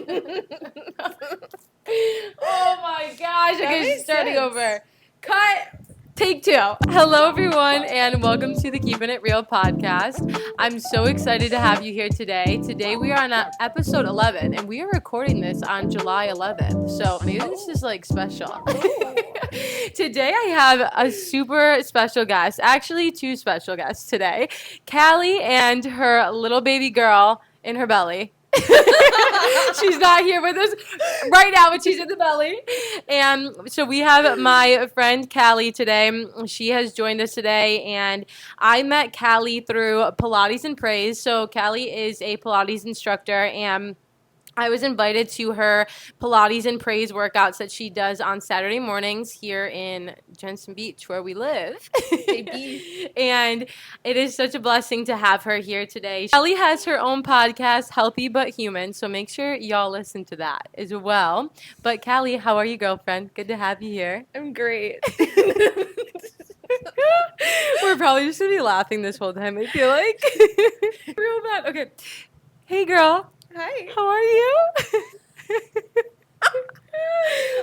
Oh my gosh. Okay, starting sense. over. Cut. Take two. Hello, everyone, and welcome to the Keeping It Real podcast. I'm so excited to have you here today. Today, we are on episode 11, and we are recording this on July 11th. So, maybe this is like special. Today, I have a super special guest. Actually, two special guests today. Callie and her little baby girl in her belly. She's not here with us right now, but she's in the belly. And so we have my friend Callie today. She has joined us today, and I met Callie through Pilates and Praise. So Callie is a Pilates instructor, and I was invited to her Pilates and Praise workouts that she does on Saturday mornings here in Jensen Beach, where we live. And it is such a blessing to have her here today. Ellie has her own podcast, Healthy But Human, so make sure y'all listen to that as well. But Callie, how are you, girlfriend? Good to have you here. I'm great. We're probably just going to be laughing this whole time, I feel like. Real bad. Okay. Hey, girl. Hi. How are you?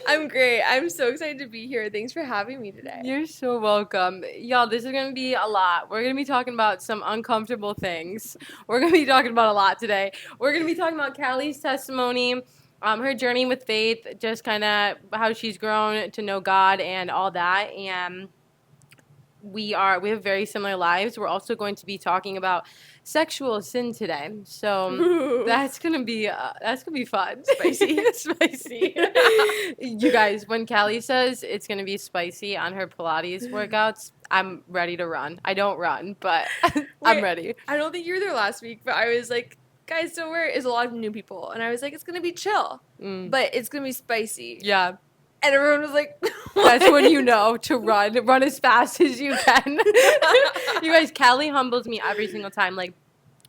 I'm great. I'm so excited to be here. Thanks for having me today. You're so welcome. Y'all, this is going to be a lot. We're going to be talking about some uncomfortable things. We're going to be talking about a lot today. We're going to be talking about Callie's testimony, her journey with faith, just kind of how she's grown to know God and all that. And we have very similar lives. We're also going to be talking about sexual sin today, so that's gonna be fun. Spicy. Spicy. You guys, when Callie says it's gonna be spicy on her Pilates workouts, I'm ready to run. I don't run, but I'm ready. I don't think you were there last week, but I was like, guys, so where is a lot of new people? And I was like, it's gonna be chill, but it's gonna be spicy. Yeah. And everyone was like, that's when you know to run as fast as you can. You guys, Callie humbles me every single time. Like,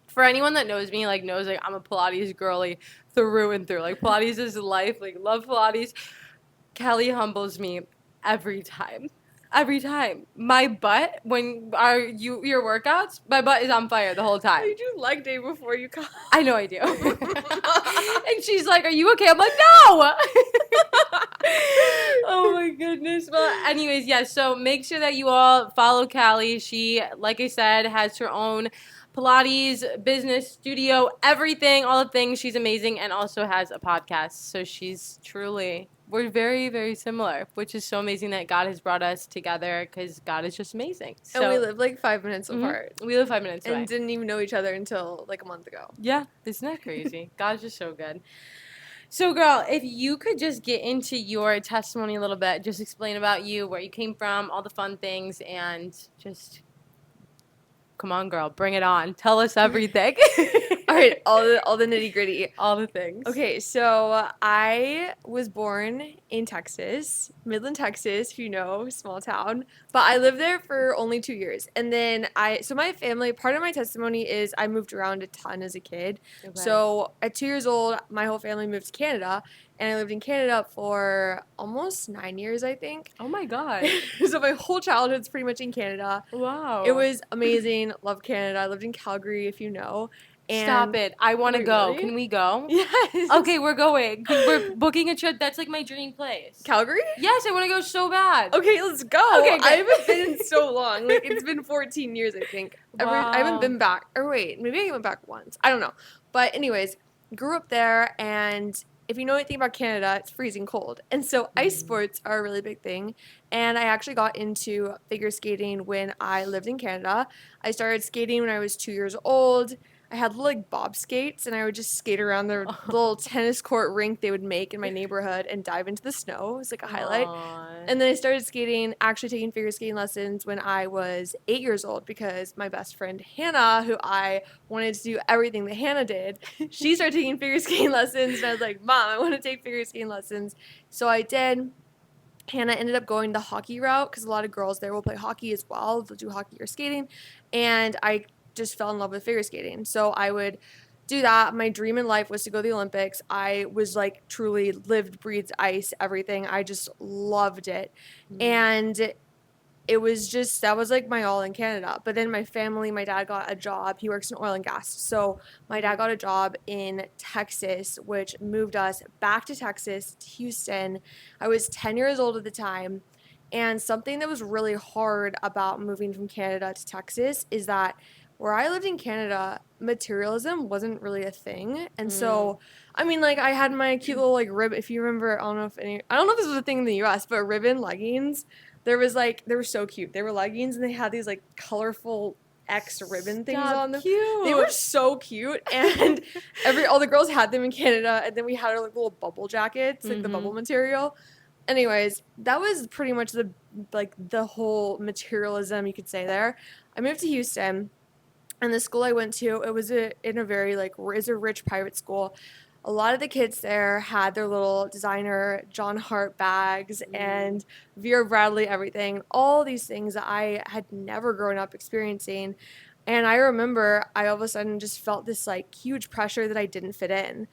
for anyone that knows me, like, knows, like, I'm a Pilates girly through and through. Like, Pilates is life. Like, love Pilates. Callie humbles me every time. Every time. My butt, when your workouts, my butt is on fire the whole time. I do leg day before you come. I know I do. And she's like, are you okay? I'm like, no. Oh my goodness. Well, anyways, yeah, so make sure that you all follow Callie. She, like I said, has her own Pilates business studio, everything, all the things. She's amazing, and also has a podcast. So we're very, very similar, which is so amazing that God has brought us together, because God is just amazing. So, and we live like 5 minutes apart. We live 5 minutes away. And didn't even know each other until like a month ago. Yeah, isn't that crazy? God's just so good. So, girl, if you could just get into your testimony a little bit, just explain about you, where you came from, all the fun things, and just, come on, girl, bring it on. Tell us everything. All right, all the nitty-gritty. All the things. Okay, so I was born in Texas, Midland, Texas, if you know, small town. But I lived there for only 2 years. And then my family, part of my testimony is I moved around a ton as a kid. Okay. So at 2 years old, my whole family moved to Canada. And I lived in Canada for almost 9 years, I think. Oh, my God. So my whole childhood's pretty much in Canada. Wow. It was amazing. Love Canada. I lived in Calgary, if you know. And stop it. I want to go. Really? Can we go? Yes. Okay, we're going. We're booking a trip. That's like my dream place. Calgary? Yes, I want to go so bad. Okay, let's go. Okay, I haven't been in so long. Like, it's been 14 years, I think. Wow. I haven't been back. Or wait, maybe I went back once. I don't know. But anyways, grew up there, and if you know anything about Canada, it's freezing cold. And so ice sports are a really big thing. And I actually got into figure skating when I lived in Canada. I started skating when I was 2 years old. I had little, like, bob skates, and I would just skate around the little tennis court rink they would make in my neighborhood and dive into the snow. It was like a highlight. Aww. And then I started skating, actually taking figure skating lessons when I was 8 years old, because my best friend Hannah, who I wanted to do everything that Hannah did, she started taking figure skating lessons, and I was like, Mom, I want to take figure skating lessons. So I did. Hannah ended up going the hockey route, because a lot of girls there will play hockey as well. They'll do hockey or skating. And I just fell in love with figure skating. So I would do that. My dream in life was to go to the Olympics. I was like truly lived, breathed ice, everything. I just loved it. And it was just, that was like my all in Canada. But then my family, my dad got a job. He works in oil and gas. So my dad got a job in Texas, which moved us back to Texas, to Houston. I was 10 years old at the time. And something that was really hard about moving from Canada to Texas is that where I lived in Canada, materialism wasn't really a thing. And so, I mean, like, I had my cute little, like, rib, if you remember, I don't know if this was a thing in the US, but ribbon leggings. There was like, they were so cute. They were leggings and they had these like colorful X ribbon things on them. Cute. They were so cute, and all the girls had them in Canada, and then we had our like little bubble jackets, like the bubble material. Anyways, that was pretty much the whole materialism you could say there. I moved to Houston, and the school I went to, it was in a very like is a rich private school. A lot of the kids there had their little designer John Hart bags and Vera Bradley everything, all these things that I had never grown up experiencing. And I remember I all of a sudden just felt this like huge pressure that I didn't fit in.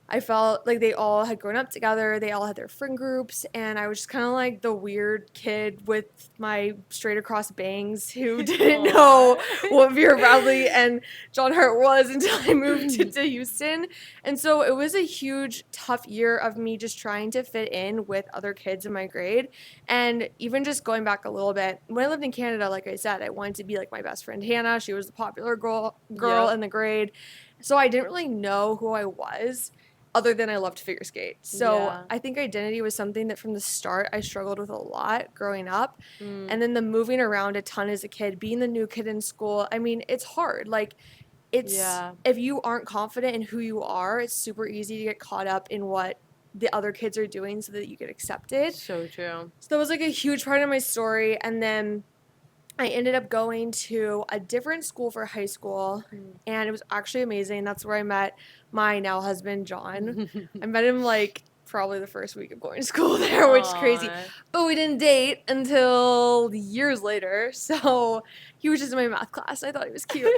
I felt like they all had grown up together. They all had their friend groups, and I was just kind of like the weird kid with my straight across bangs who didn't know what Vera Bradley and John Hart was until I moved to Houston. And so it was a huge, tough year of me just trying to fit in with other kids in my grade. And even just going back a little bit, when I lived in Canada, like I said, I wanted to be like my best friend Hannah. She was the popular girl in the grade. So I didn't really know who I was, other than I loved figure skate. So I think identity was something that from the start I struggled with a lot growing up. And then the moving around a ton as a kid, being the new kid in school, I mean, it's hard. Like, if you aren't confident in who you are, it's super easy to get caught up in what the other kids are doing so that you get accepted. So true. So that was like a huge part of my story. And then I ended up going to a different school for high school, and it was actually amazing. That's where I met my now husband, John. I met him like probably the first week of going to school there, which is crazy. But we didn't date until years later. So he was just in my math class. I thought he was cute.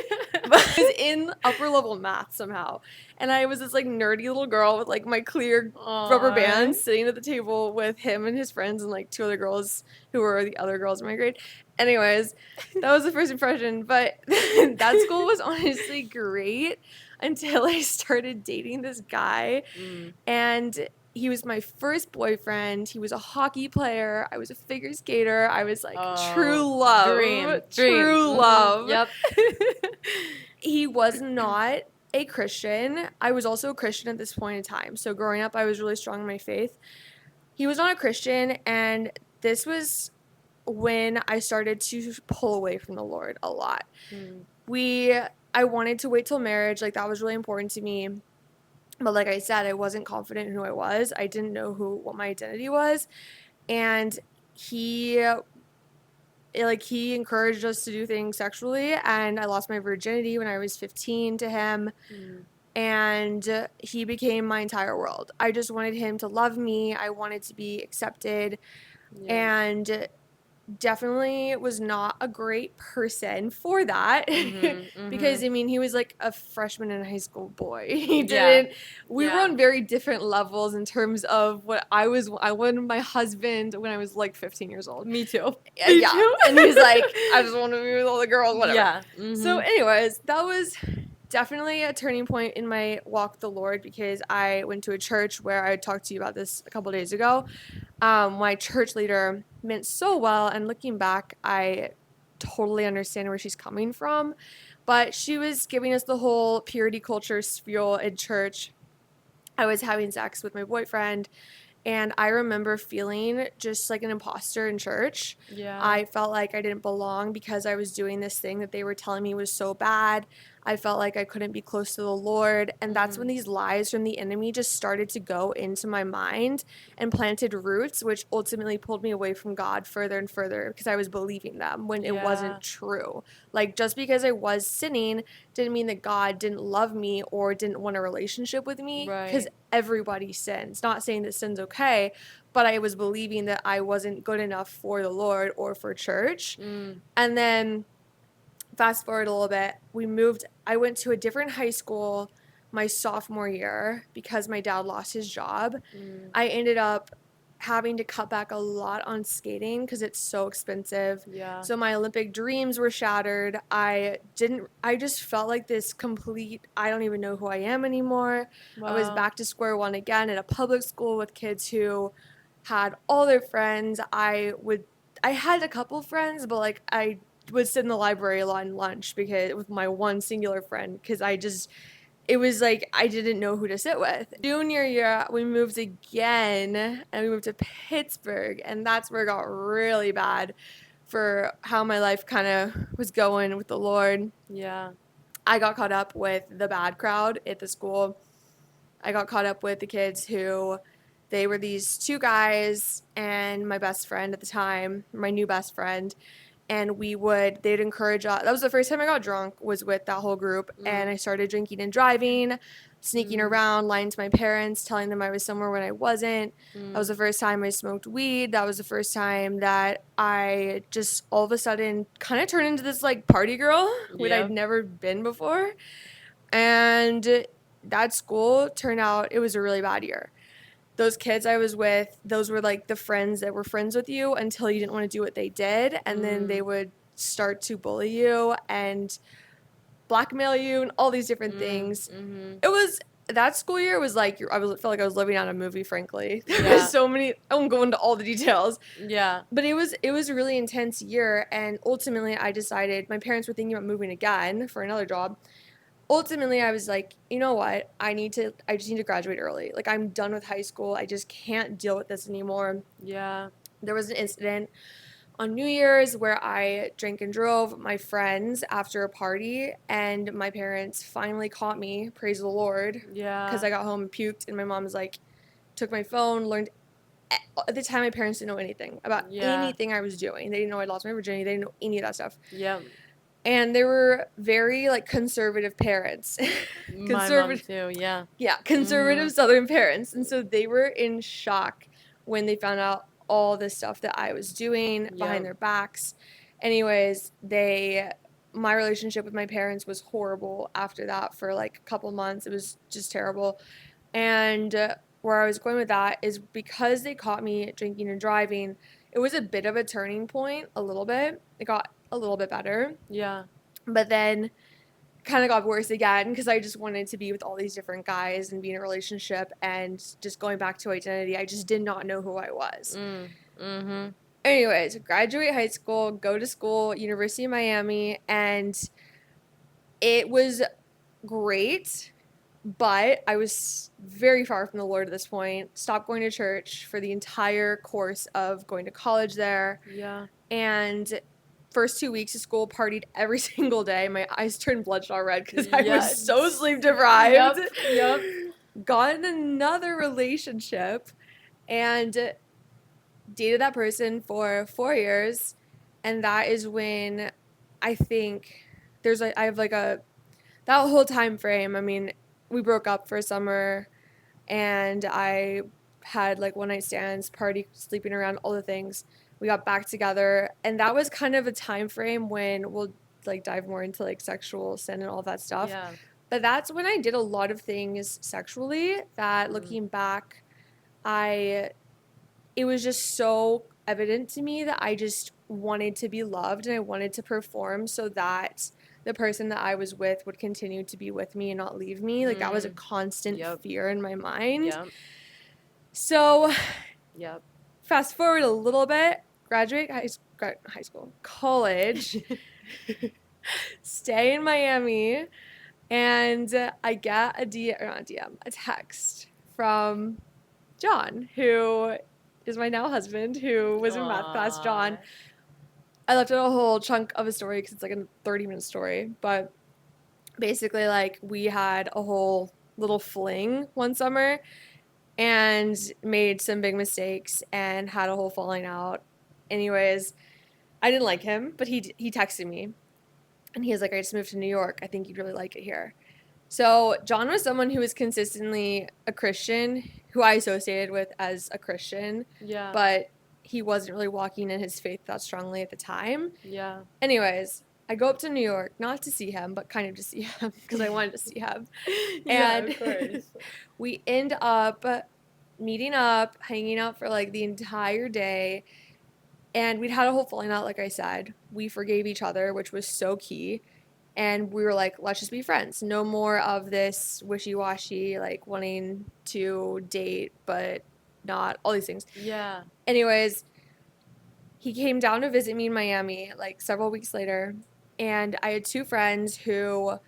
But he was in upper level math somehow. And I was this like nerdy little girl with like my clear rubber bands sitting at the table with him and his friends and like two other girls who were the other girls in my grade. Anyways, that was the first impression. But that school was honestly great until I started dating this guy. And he was my first boyfriend. He was a hockey player. I was a figure skater. I was like true love. True love. Yep. He was not a Christian. I was also a Christian at this point in time. So growing up, I was really strong in my faith. He was not a Christian, and this was when I started to pull away from the Lord a lot. I wanted to wait till marriage. Like, that was really important to me. But like I said, I wasn't confident in who I was. I didn't know what my identity was. And he encouraged us to do things sexually, and I lost my virginity when I was 15 to him. And he became my entire world. I just wanted him to love me. I wanted to be accepted. And definitely was not a great person for that. Because I mean, he was like a freshman in high school boy. We were on very different levels in terms of what I wanted my husband when I was like 15 years old. Me too. And he's like, I just want to be with all the girls, whatever. Yeah. So anyways, that was definitely a turning point in my walk with the Lord, because I went to a church where I talked to you about this a couple days ago. My church leader meant so well, and looking back, I totally understand where she's coming from. But she was giving us the whole purity culture spiel in church. I was having sex with my boyfriend, and I remember feeling just like an imposter in church. I felt like I didn't belong because I was doing this thing that they were telling me was so bad. I felt like I couldn't be close to the Lord. And that's when these lies from the enemy just started to go into my mind and planted roots, which ultimately pulled me away from God further and further, because I was believing them when it wasn't true. Like, just because I was sinning didn't mean that God didn't love me or didn't want a relationship with me, because everybody sins. Not saying that sin's okay, but I was believing that I wasn't good enough for the Lord or for church. And then fast forward a little bit, I went to a different high school my sophomore year because my dad lost his job. I ended up having to cut back a lot on skating because it's so expensive. Yeah. So my Olympic dreams were shattered. I just felt like this complete, I don't even know who I am anymore. I was Wow. back to square one again at a public school with kids who had all their friends. I had a couple friends, but like I would sit in the library a lot in lunch because with my one singular friend because it was like I didn't know who to sit with. Junior year, we moved again and we moved to Pittsburgh, and that's where it got really bad for how my life kind of was going with the Lord. Yeah. I got caught up with the bad crowd at the school. I got caught up with the kids who they were these two guys and my best friend at the time, my new best friend, and they'd encourage us. That was the first time I got drunk, was with that whole group. And I started drinking and driving, sneaking around, lying to my parents, telling them I was somewhere when I wasn't. That was the first time I smoked weed. That was the first time that I just all of a sudden kind of turned into this like party girl, which I'd never been before. And that school turned out, it was a really bad year. Those kids I was with, those were like the friends that were friends with you until you didn't want to do what they did. And then they would start to bully you and blackmail you and all these different things. That school year was like, felt like I was living out a movie, frankly. There was so many, I won't go into all the details. Yeah. But it was a really intense year. And ultimately I decided, my parents were thinking about moving again for another job. Ultimately, I was like, you know what? I just need to graduate early. Like, I'm done with high school. I just can't deal with this anymore. Yeah. There was an incident on New Year's where I drank and drove my friends after a party, and my parents finally caught me, praise the Lord. Yeah. Because I got home and puked, and my mom was like, took my phone, learned. At the time, my parents didn't know anything about anything I was doing. They didn't know I lost my virginity. They didn't know any of that stuff. Yep. And they were very, like, conservative parents. My mom too, yeah. Yeah, conservative Southern parents. And so they were in shock when they found out all the stuff that I was doing behind their backs. Anyways, my relationship with my parents was horrible after that for, like, a couple months. It was just terrible. And where I was going with that is because they caught me drinking and driving, it was a bit of a turning point, a little bit. It got a little bit better. Yeah. But then kind of got worse again because I just wanted to be with all these different guys and be in a relationship, and just going back to identity, I just did not know who I was. Anyways, graduate high school, go to school, University of Miami, and it was great, but I was very far from the Lord at this point. Stopped going to church for the entire course of going to college there. Yeah. And first 2 weeks of school, partied every single day. My eyes turned bloodshot red because I was so sleep deprived. Yep. Got in another relationship and dated that person for 4 years. And that is when I think that whole time frame. I mean, we broke up for a summer and I had like one night stands, party, sleeping around, all the things. We got back together, and that was kind of a time frame when we'll like dive more into like sexual sin and all that stuff. Yeah. But that's when I did a lot of things sexually that looking back, it was just so evident to me that I just wanted to be loved and I wanted to perform so that the person that I was with would continue to be with me and not leave me. Like that was a constant fear in my mind. Yep. So fast forward a little bit, graduate high school, college, stay in Miami, and I get a text from John, who is my now husband, who was in math class. John, I left out a whole chunk of a story because it's like a 30-minute story, but basically like we had a whole little fling one summer and made some big mistakes and had a whole falling out. Anyways, I didn't like him, but he texted me and he was like, I just moved to New York. I think you'd really like it here. So John was someone who was consistently a Christian, who I associated with as a Christian. Yeah. But he wasn't really walking in his faith that strongly at the time. Yeah. Anyways, I go up to New York, not to see him, but kind of to see him because I wanted to see him. Yeah, and of course. we end up meeting up, hanging out for like the entire day. And we'd had a whole falling out, like I said. We forgave each other, which was so key. And we were like, let's just be friends. No more of this wishy-washy, like wanting to date, but not all these things. Yeah. Anyways, he came down to visit me in Miami like several weeks later. And I had two friends who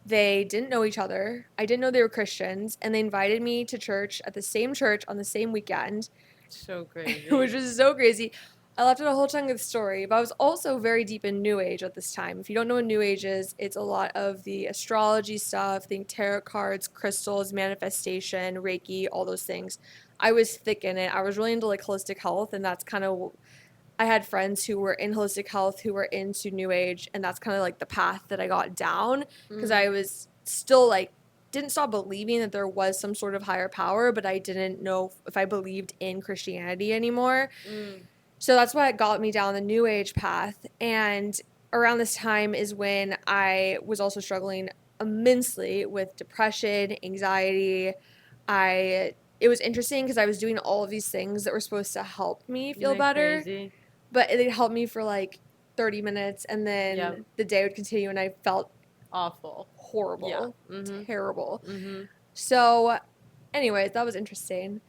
they didn't know each other. I didn't know they were Christians. And they invited me to church at the same church on the same weekend. So crazy. Which was so crazy. I left out a whole chunk of the story, but I was also very deep in New Age at this time. If you don't know what New Age is, it's a lot of the astrology stuff, think tarot cards, crystals, manifestation, Reiki, all those things. I was thick in it. I was really into like holistic health, and that's kind of, I had friends who were in holistic health who were into New Age, and that's kind of like the path that I got down because I was still like, didn't stop believing that there was some sort of higher power, but I didn't know if I believed in Christianity anymore. So that's what got me down the New Age path. And around this time is when I was also struggling immensely with depression, anxiety. It was interesting because I was doing all of these things that were supposed to help me feel better, Crazy? but it helped me for like 30 minutes, and then the day would continue, and I felt awful, horrible, terrible. Mm-hmm. So, anyways, that was interesting.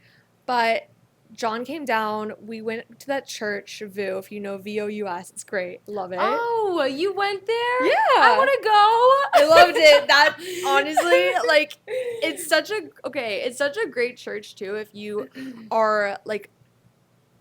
But John came down. We went to that church, VOUS, if you know VOUS. It's great. Love it. Oh, you went there? Yeah. I want to go. I loved it. That, honestly, like, it's such a great church, too, if you are, like,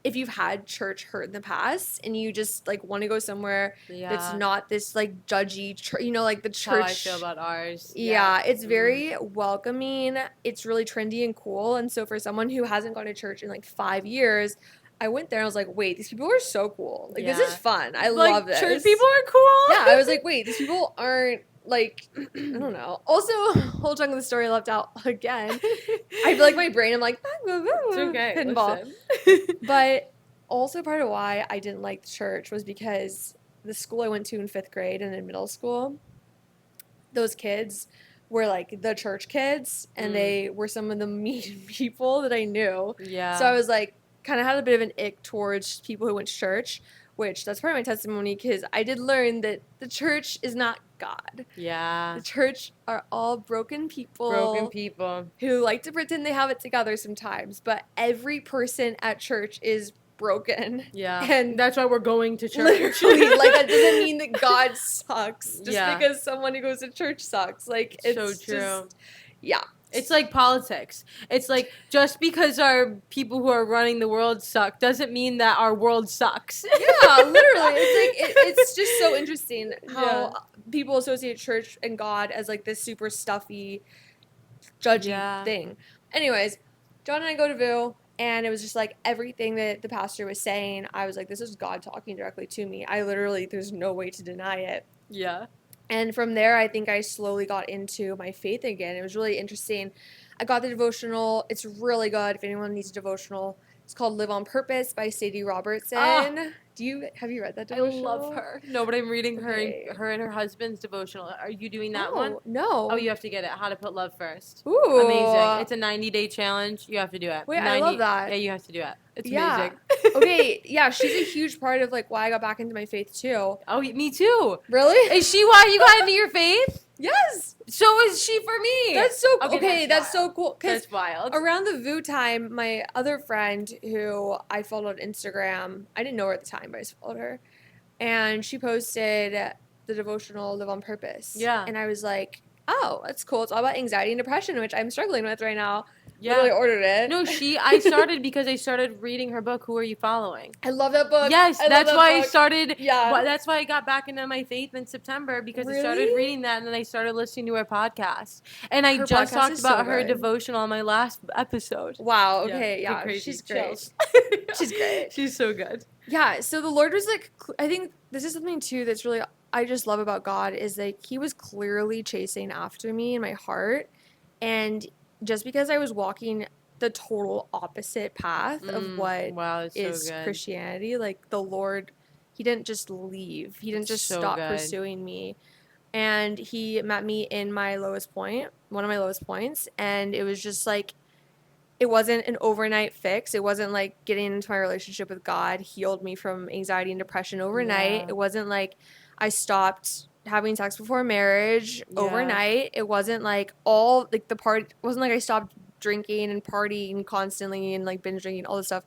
if you've had church hurt in the past and you just like want to go somewhere that's not this like judgy like the church. How I feel about ours. Yeah, it's very welcoming. It's really trendy and cool. And so for someone who hasn't gone to church in like 5 years, I went there and I was like, wait, these people are so cool. Like this is fun. I like, love this. Church people are cool. Yeah, I was like, wait, these people aren't like, I don't know. Also, whole chunk of the story left out again. I feel like my brain, I'm like, it's okay. Pinball. But also part of why I didn't like the church was because the school I went to in 5th grade and in middle school, those kids were like the church kids, and they were some of the mean people that I knew. Yeah. So I was like, kind of had a bit of an ick towards people who went to church, which that's part of my testimony because I did learn that the church is not God. Yeah. The church are all broken people. Who like to pretend they have it together sometimes, but every person at church is broken. Yeah. And that's why we're going to church. Literally, like that doesn't mean that God sucks just because someone who goes to church sucks. Like it's so true. Just, yeah. It's like politics. It's like just because our people who are running the world suck doesn't mean that our world sucks. Yeah, literally. It's like it's just so interesting how people associate church and God as like this super stuffy, judgy thing. Anyways, John and I go to VOUS, and it was just like everything that the pastor was saying, I was like, this is God talking directly to me. I literally, there's no way to deny it. Yeah. And from there, I think I slowly got into my faith again. It was really interesting. I got the devotional. It's really good if anyone needs a devotional. It's called Live on Purpose by Sadie Robertson. Have you read that devotional? I love her. No, but I'm reading her and her husband's devotional. Are you doing that one? No. Oh, you have to get it. How to Put Love First. Ooh. Amazing. It's a 90-day challenge. You have to do it. Wait, I love that. Yeah, you have to do it. It's amazing. Okay, yeah, she's a huge part of like why I got back into my faith too. Oh, me too. Really? Is she why you got into your faith? Yes. So is she for me. That's so cool. Okay, that's so cool. That's wild. Around the VOUS time, my other friend who I followed on Instagram, I didn't know her at the time, but I just followed her, and she posted the devotional Live on Purpose. Yeah. And I was like, oh, that's cool. It's all about anxiety and depression, which I'm struggling with right now. Yeah. Literally ordered it. No, I started because I started reading her book, Who Are You Following? I love that book. Yes, that's why I started. Yeah. That's why I got back into my faith in September because I started reading that, and then I started listening to her podcast. And I just talked about her devotional on my last episode. Wow. Okay. Yeah. She's great. She's great. She's so good. Yeah. So the Lord was like, I think this is something too that's really, I just love about God is like he was clearly chasing after me in my heart. And just because I was walking the total opposite path of what is Christianity, like the Lord, he didn't just leave. He didn't just stop pursuing me. And he met me in my lowest point, one of my lowest points. And it was just like, it wasn't an overnight fix. It wasn't like getting into my relationship with God healed me from anxiety and depression overnight. Yeah. It wasn't like I stopped having sex before marriage Yeah. overnight. It wasn't like all like the part, it wasn't like I stopped drinking and partying constantly and like binge drinking, all this stuff.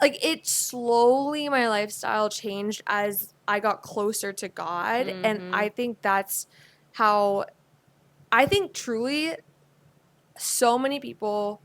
Like it slowly, my lifestyle changed as I got closer to God. And Mm-hmm. I think that's how, I think truly so many people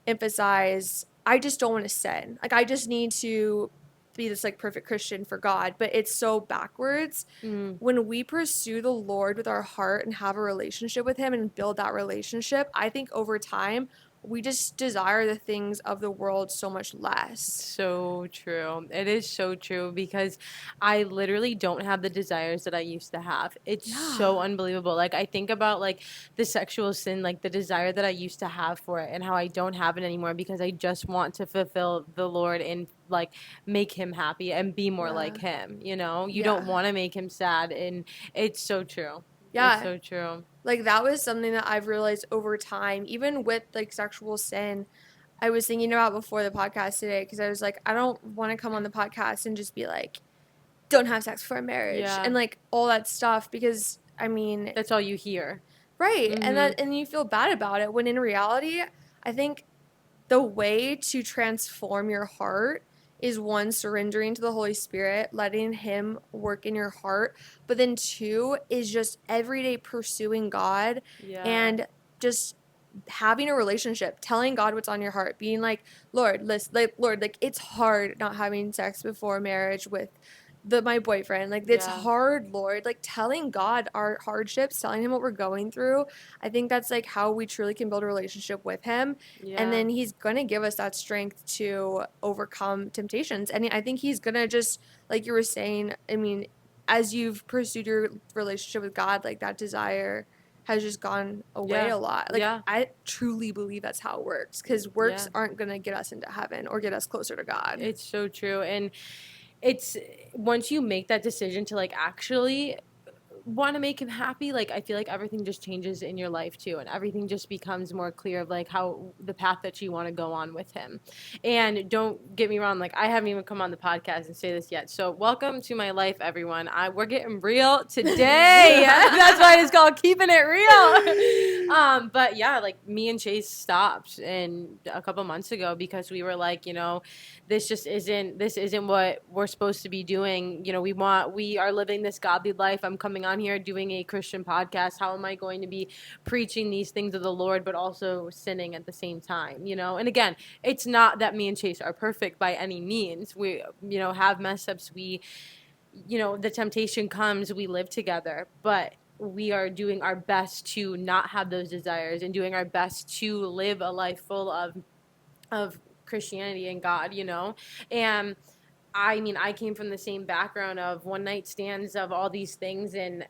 emphasize I just don't want to sin. Like I just need to be this like perfect Christian for God, but it's so backwards. Mm. When we pursue the Lord with our heart and have a relationship with him and build that relationship, I think over time we just desire the things of the world so much less. So true. It is so true because I literally don't have the desires that I used to have. It's Yeah. so unbelievable. Like I think about like the sexual sin, like the desire that I used to have for it and how I don't have it anymore because I just want to fulfill the Lord and like make him happy and be more like Yeah. him, you know? You Yeah. don't want to make him sad and it's so true. It's Yeah. so true. Like that was something that I've realized over time, even with like sexual sin. I was thinking about before the podcast today because I was like, I don't want to come on the podcast and just be like, don't have sex before marriage Yeah. and like all that stuff because I mean, That's all you hear. right. And Mhm. that, and you feel bad about it when in reality, I think the way to transform your heart is one, surrendering to the Holy Spirit, letting him work in your heart, but then two is just everyday pursuing God Yeah. and just having a relationship, telling God what's on your heart, being like, Lord, listen, like Lord, like it's hard not having sex before marriage with my boyfriend. Like it's Yeah. hard, Lord. Like telling God our hardships, telling him what we're going through. I think that's like how we truly can build a relationship with him. And Yeah. then he's gonna give us that strength to overcome temptations. And I think he's gonna just, like you were saying, I mean, as you've pursued your relationship with God, like that desire has just gone away Yeah. a lot. Like Yeah. I truly believe that's how it works because works Yeah. aren't gonna get us into heaven or get us closer to God. It's so true. And it's once you make that decision to like actually want to make him happy, like I feel like everything just changes in your life too, and everything just becomes more clear of like how the path that you want to go on with him. And don't get me wrong, like I haven't even come on the podcast and say this yet, so welcome to my life, everyone. We're getting real today. That's why it's called keeping it real. But yeah, like me and Chase stopped in a couple months ago because we were like, you know, this isn't what we're supposed to be doing. You know, we are living this godly life. I'm coming on here doing a Christian podcast. How am I going to be preaching these things of the Lord but also sinning at the same time, you know? And again, it's not that me and Chase are perfect by any means. We, you know, have mess ups. We, you know, the temptation comes, we live together, but we are doing our best to not have those desires and doing our best to live a life full of Christianity and God, you know? And I mean, I came from the same background of one night stands, of all these things. And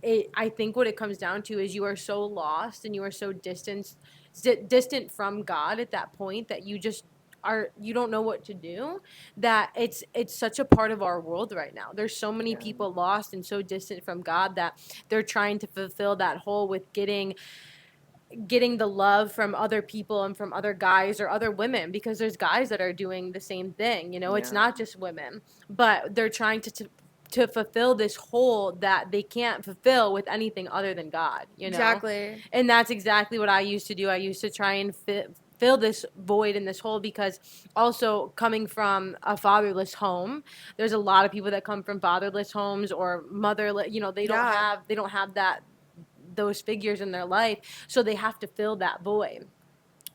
I think what it comes down to is you are so lost and you are so distant from God at that point that you don't know what to do, that it's such a part of our world right now. There's so many Yeah. people lost and so distant from God that they're trying to fulfill that hole with getting the love from other people and from other guys or other women, because there's guys that are doing the same thing, you know. It's Yeah. not just women, but they're trying to fulfill this hole that they can't fulfill with anything other than God, you know. Exactly. And that's exactly what I used to do. I used to try and fill this void in this hole, because also coming from a fatherless home, there's a lot of people that come from fatherless homes or motherless, you know, Yeah. they don't have that those figures in their life, so they have to fill that void.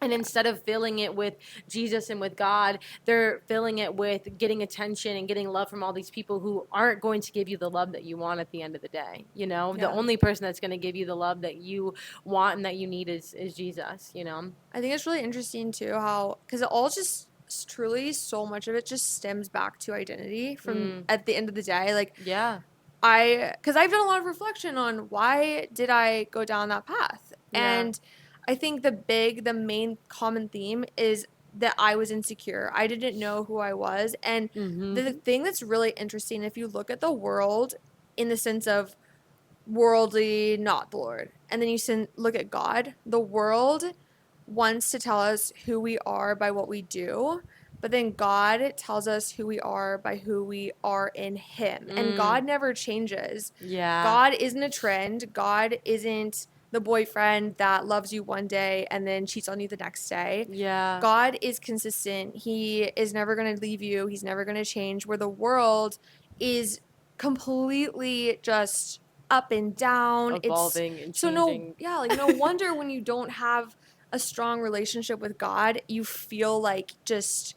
And Yeah. instead of filling it with Jesus and with God, they're filling it with getting attention and getting love from all these people who aren't going to give you the love that you want at the end of the day. You know, the Yeah. only person that's going to give you the love that you want and that you need is Jesus, you know? I think it's really interesting too how, because it all just truly so much of it just stems back to identity from Mm, at the end of the day. Like yeah. because I've done a lot of reflection on why did I go down that path, Yeah. and I think the main common theme is that I was insecure. I didn't know who I was, and the Mm-hmm. thing that's really interesting, if you look at the world in the sense of worldly, not the Lord, and then look at God, the world wants to tell us who we are by what we do, but then God tells us who we are by who we are in Him. And God never changes. Yeah. God isn't a trend. God isn't the boyfriend that loves you one day and then cheats on you the next day. Yeah. God is consistent. He is never going to leave you. He's never going to change. Where the world is completely just up and down. It's Evolving and so changing. no wonder when you don't have a strong relationship with God, you feel like just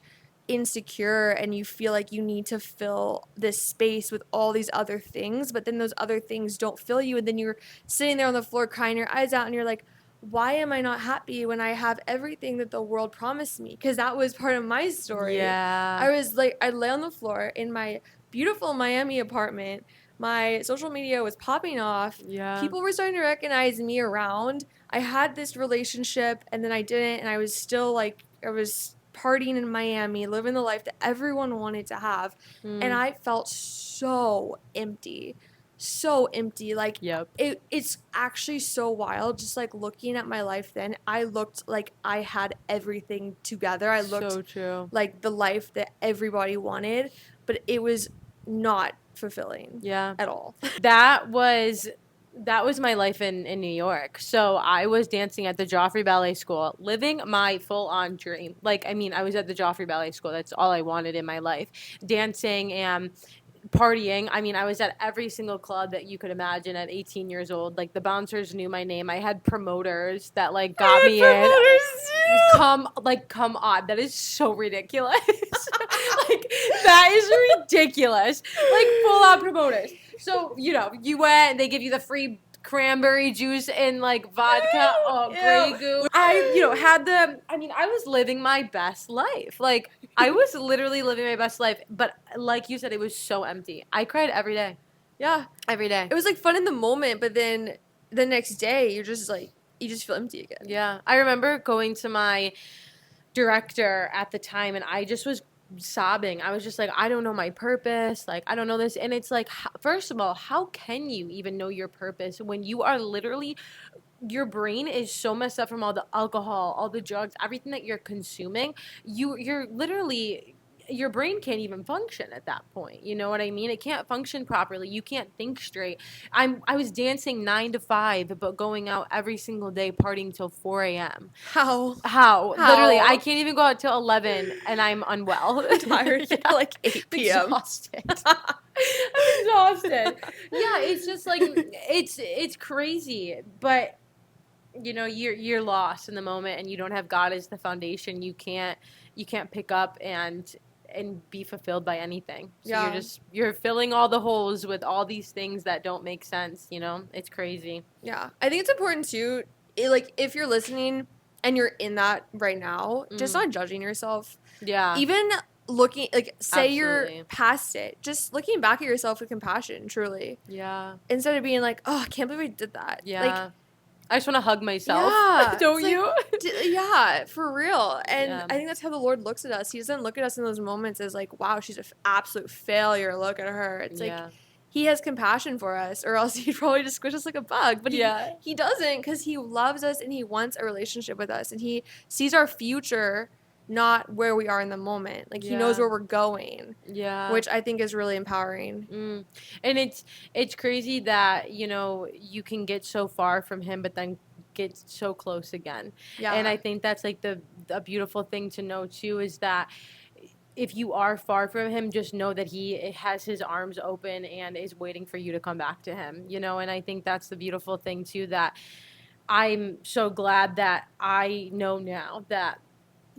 insecure and you feel like you need to fill this space with all these other things, but then those other things don't fill you, and then you're sitting there on the floor crying your eyes out and you're like, why am I not happy when I have everything that the world promised me? Because that was part of my story. Yeah. I was like, I lay on the floor in my beautiful Miami apartment. My social media was popping off. Yeah. People were starting to recognize me around. I had this relationship and then I didn't, and I was still like, I was partying in Miami, living the life that everyone wanted to have. And I felt so empty. So empty. Like, Yep. it's actually so wild. Just like looking at my life then, I looked like I had everything together. I looked So true. like the life that everybody wanted, but it was not fulfilling. Yeah. At all. That was my life in New York. So I was dancing at the Joffrey Ballet School, living my full-on dream. Like, I mean, I was at the Joffrey Ballet School. That's all I wanted in my life. Dancing and partying. I mean, I was at every single club that you could imagine at 18 years old. Like, the bouncers knew my name. I had promoters that, like, got me in. Come on. That is so ridiculous. Like, that is ridiculous. Like, full-on promoters. So, you know, you went and they give you the free cranberry juice and like vodka, Grey Goose. I was living my best life. Like, I was literally living my best life. But like you said, it was so empty. I cried every day. Yeah. Every day. It was like fun in the moment, but then the next day you're just like, you just feel empty again. Yeah. I remember going to my director at the time and I just was sobbing. I was just like, I don't know my purpose. Like, I don't know this. And it's like, first of all, how can you even know your purpose when you are literally, your brain is so messed up from all the alcohol, all the drugs, everything that you're consuming. You're literally, your brain can't even function at that point. You know what I mean? It can't function properly. You can't think straight. I was dancing 9 to 5, but going out every single day, partying till 4 a.m. How? Literally, I can't even go out till 11, and I'm unwell. Tired. Yeah. Like 8 p.m. Exhausted. I'm exhausted. Yeah, it's just like it's crazy, but you know, you're lost in the moment, and you don't have God as the foundation. You can't pick up and be fulfilled by anything. So Yeah. you're filling all the holes with all these things that don't make sense, you know? It's crazy. Yeah. I think it's important too, like if you're listening and you're in that right now, just not judging yourself. Yeah. Even looking, like say Absolutely. you're past it, just looking back at yourself with compassion, truly. Yeah. Instead of being like, oh, I can't believe I did that. Yeah. Like, I just want to hug myself. yeah. Don't It's you? like, yeah, for real. And Yeah. I think that's how the Lord looks at us. He doesn't look at us in those moments as like, wow, she's an absolute failure. Look at her. It's like, he has compassion for us, or else he'd probably just squish us like a bug. But he doesn't, because he loves us and he wants a relationship with us. And he sees our future, not where we are in the moment. Like, he knows where we're going. Yeah. Which I think is really empowering. And it's crazy that, you know, you can get so far from him, but then get so close again. Yeah. And I think that's like the beautiful thing to know too, is that if you are far from him, just know that he has his arms open and is waiting for you to come back to him, you know? And I think that's the beautiful thing too, that I'm so glad that I know now that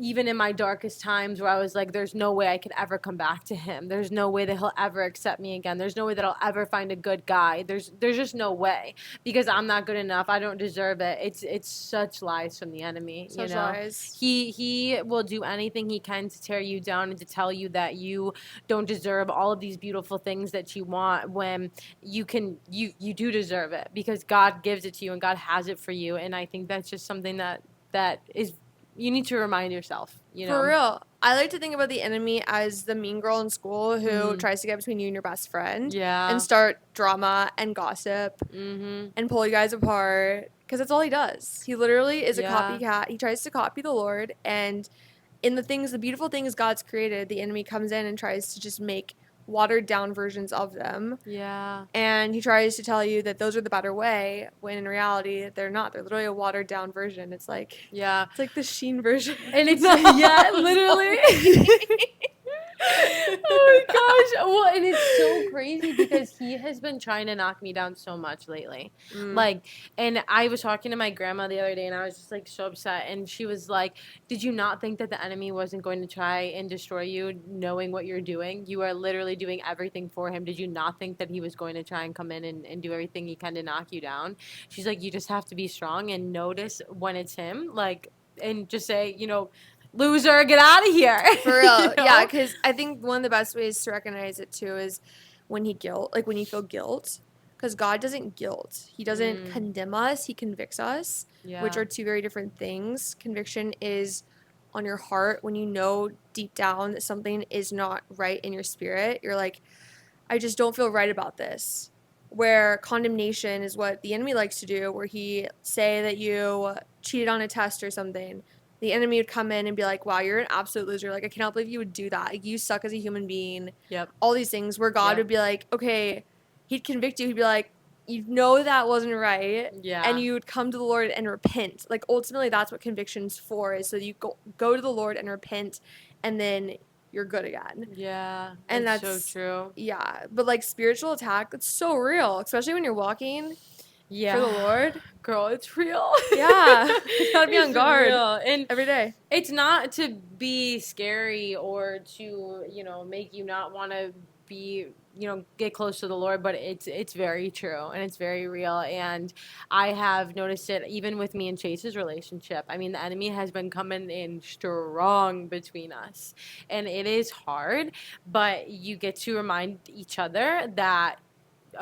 even in my darkest times where I was like, there's no way I could ever come back to him. There's no way that he'll ever accept me again. There's no way that I'll ever find a good guy. There's just no way, because I'm not good enough. I don't deserve it. It's such lies from the enemy. Such you know? lies. He will do anything he can to tear you down and to tell you that you don't deserve all of these beautiful things that you want, when you do deserve it, because God gives it to you and God has it for you. And I think that's just something that is, you need to remind yourself, you know? For real. I like to think about the enemy as the mean girl in school who tries to get between you and your best friend. Yeah. And start drama and gossip and pull you guys apart. Because that's all he does. He literally is a Yeah. copycat. He tries to copy the Lord, and in the beautiful things God's created, the enemy comes in and tries to just make watered down versions of them. Yeah. And he tries to tell you that those are the better way, when in reality they're not. They're literally a watered down version. It's like the Sheen version. And it's literally. Oh my gosh. Well, and it's so crazy because he has been trying to knock me down so much lately. Like, and I was talking to my grandma the other day and I was just like so upset. And she was like, did you not think that the enemy wasn't going to try and destroy you knowing what you're doing? You are literally doing everything for him. Did you not think that he was going to try and come in and do everything he can to knock you down? She's like, you just have to be strong and notice when it's him. Like, and just say, loser, get out of here. For real. Yeah, because I think one of the best ways to recognize it too is when you feel guilt. Because God doesn't guilt. He doesn't condemn us. He convicts us, which are two very different things. Conviction is on your heart when you know deep down that something is not right in your spirit. You're like, I just don't feel right about this. Where condemnation is what the enemy likes to do, where he say that you cheated on a test or something. The enemy would come in and be like, wow, you're an absolute loser. Like, I cannot believe you would do that. Like, you suck as a human being. Yep. All these things where God would be like, okay, he'd convict you. He'd be like, you know that wasn't right. Yeah. And you would come to the Lord and repent. Like, ultimately, that's what conviction's for, is so you go to the Lord and repent, and then you're good again. Yeah. And that's that's so true. Yeah. But like spiritual attack, that's so real, especially when you're walking for the Lord. Girl, it's real. Yeah. You gotta be on guard and every day. It's not to be scary or to, make you not want to be, get close to the Lord, but it's very true and it's very real. And I have noticed it even with me and Chase's relationship. I mean, the enemy has been coming in strong between us, and it is hard, but you get to remind each other that,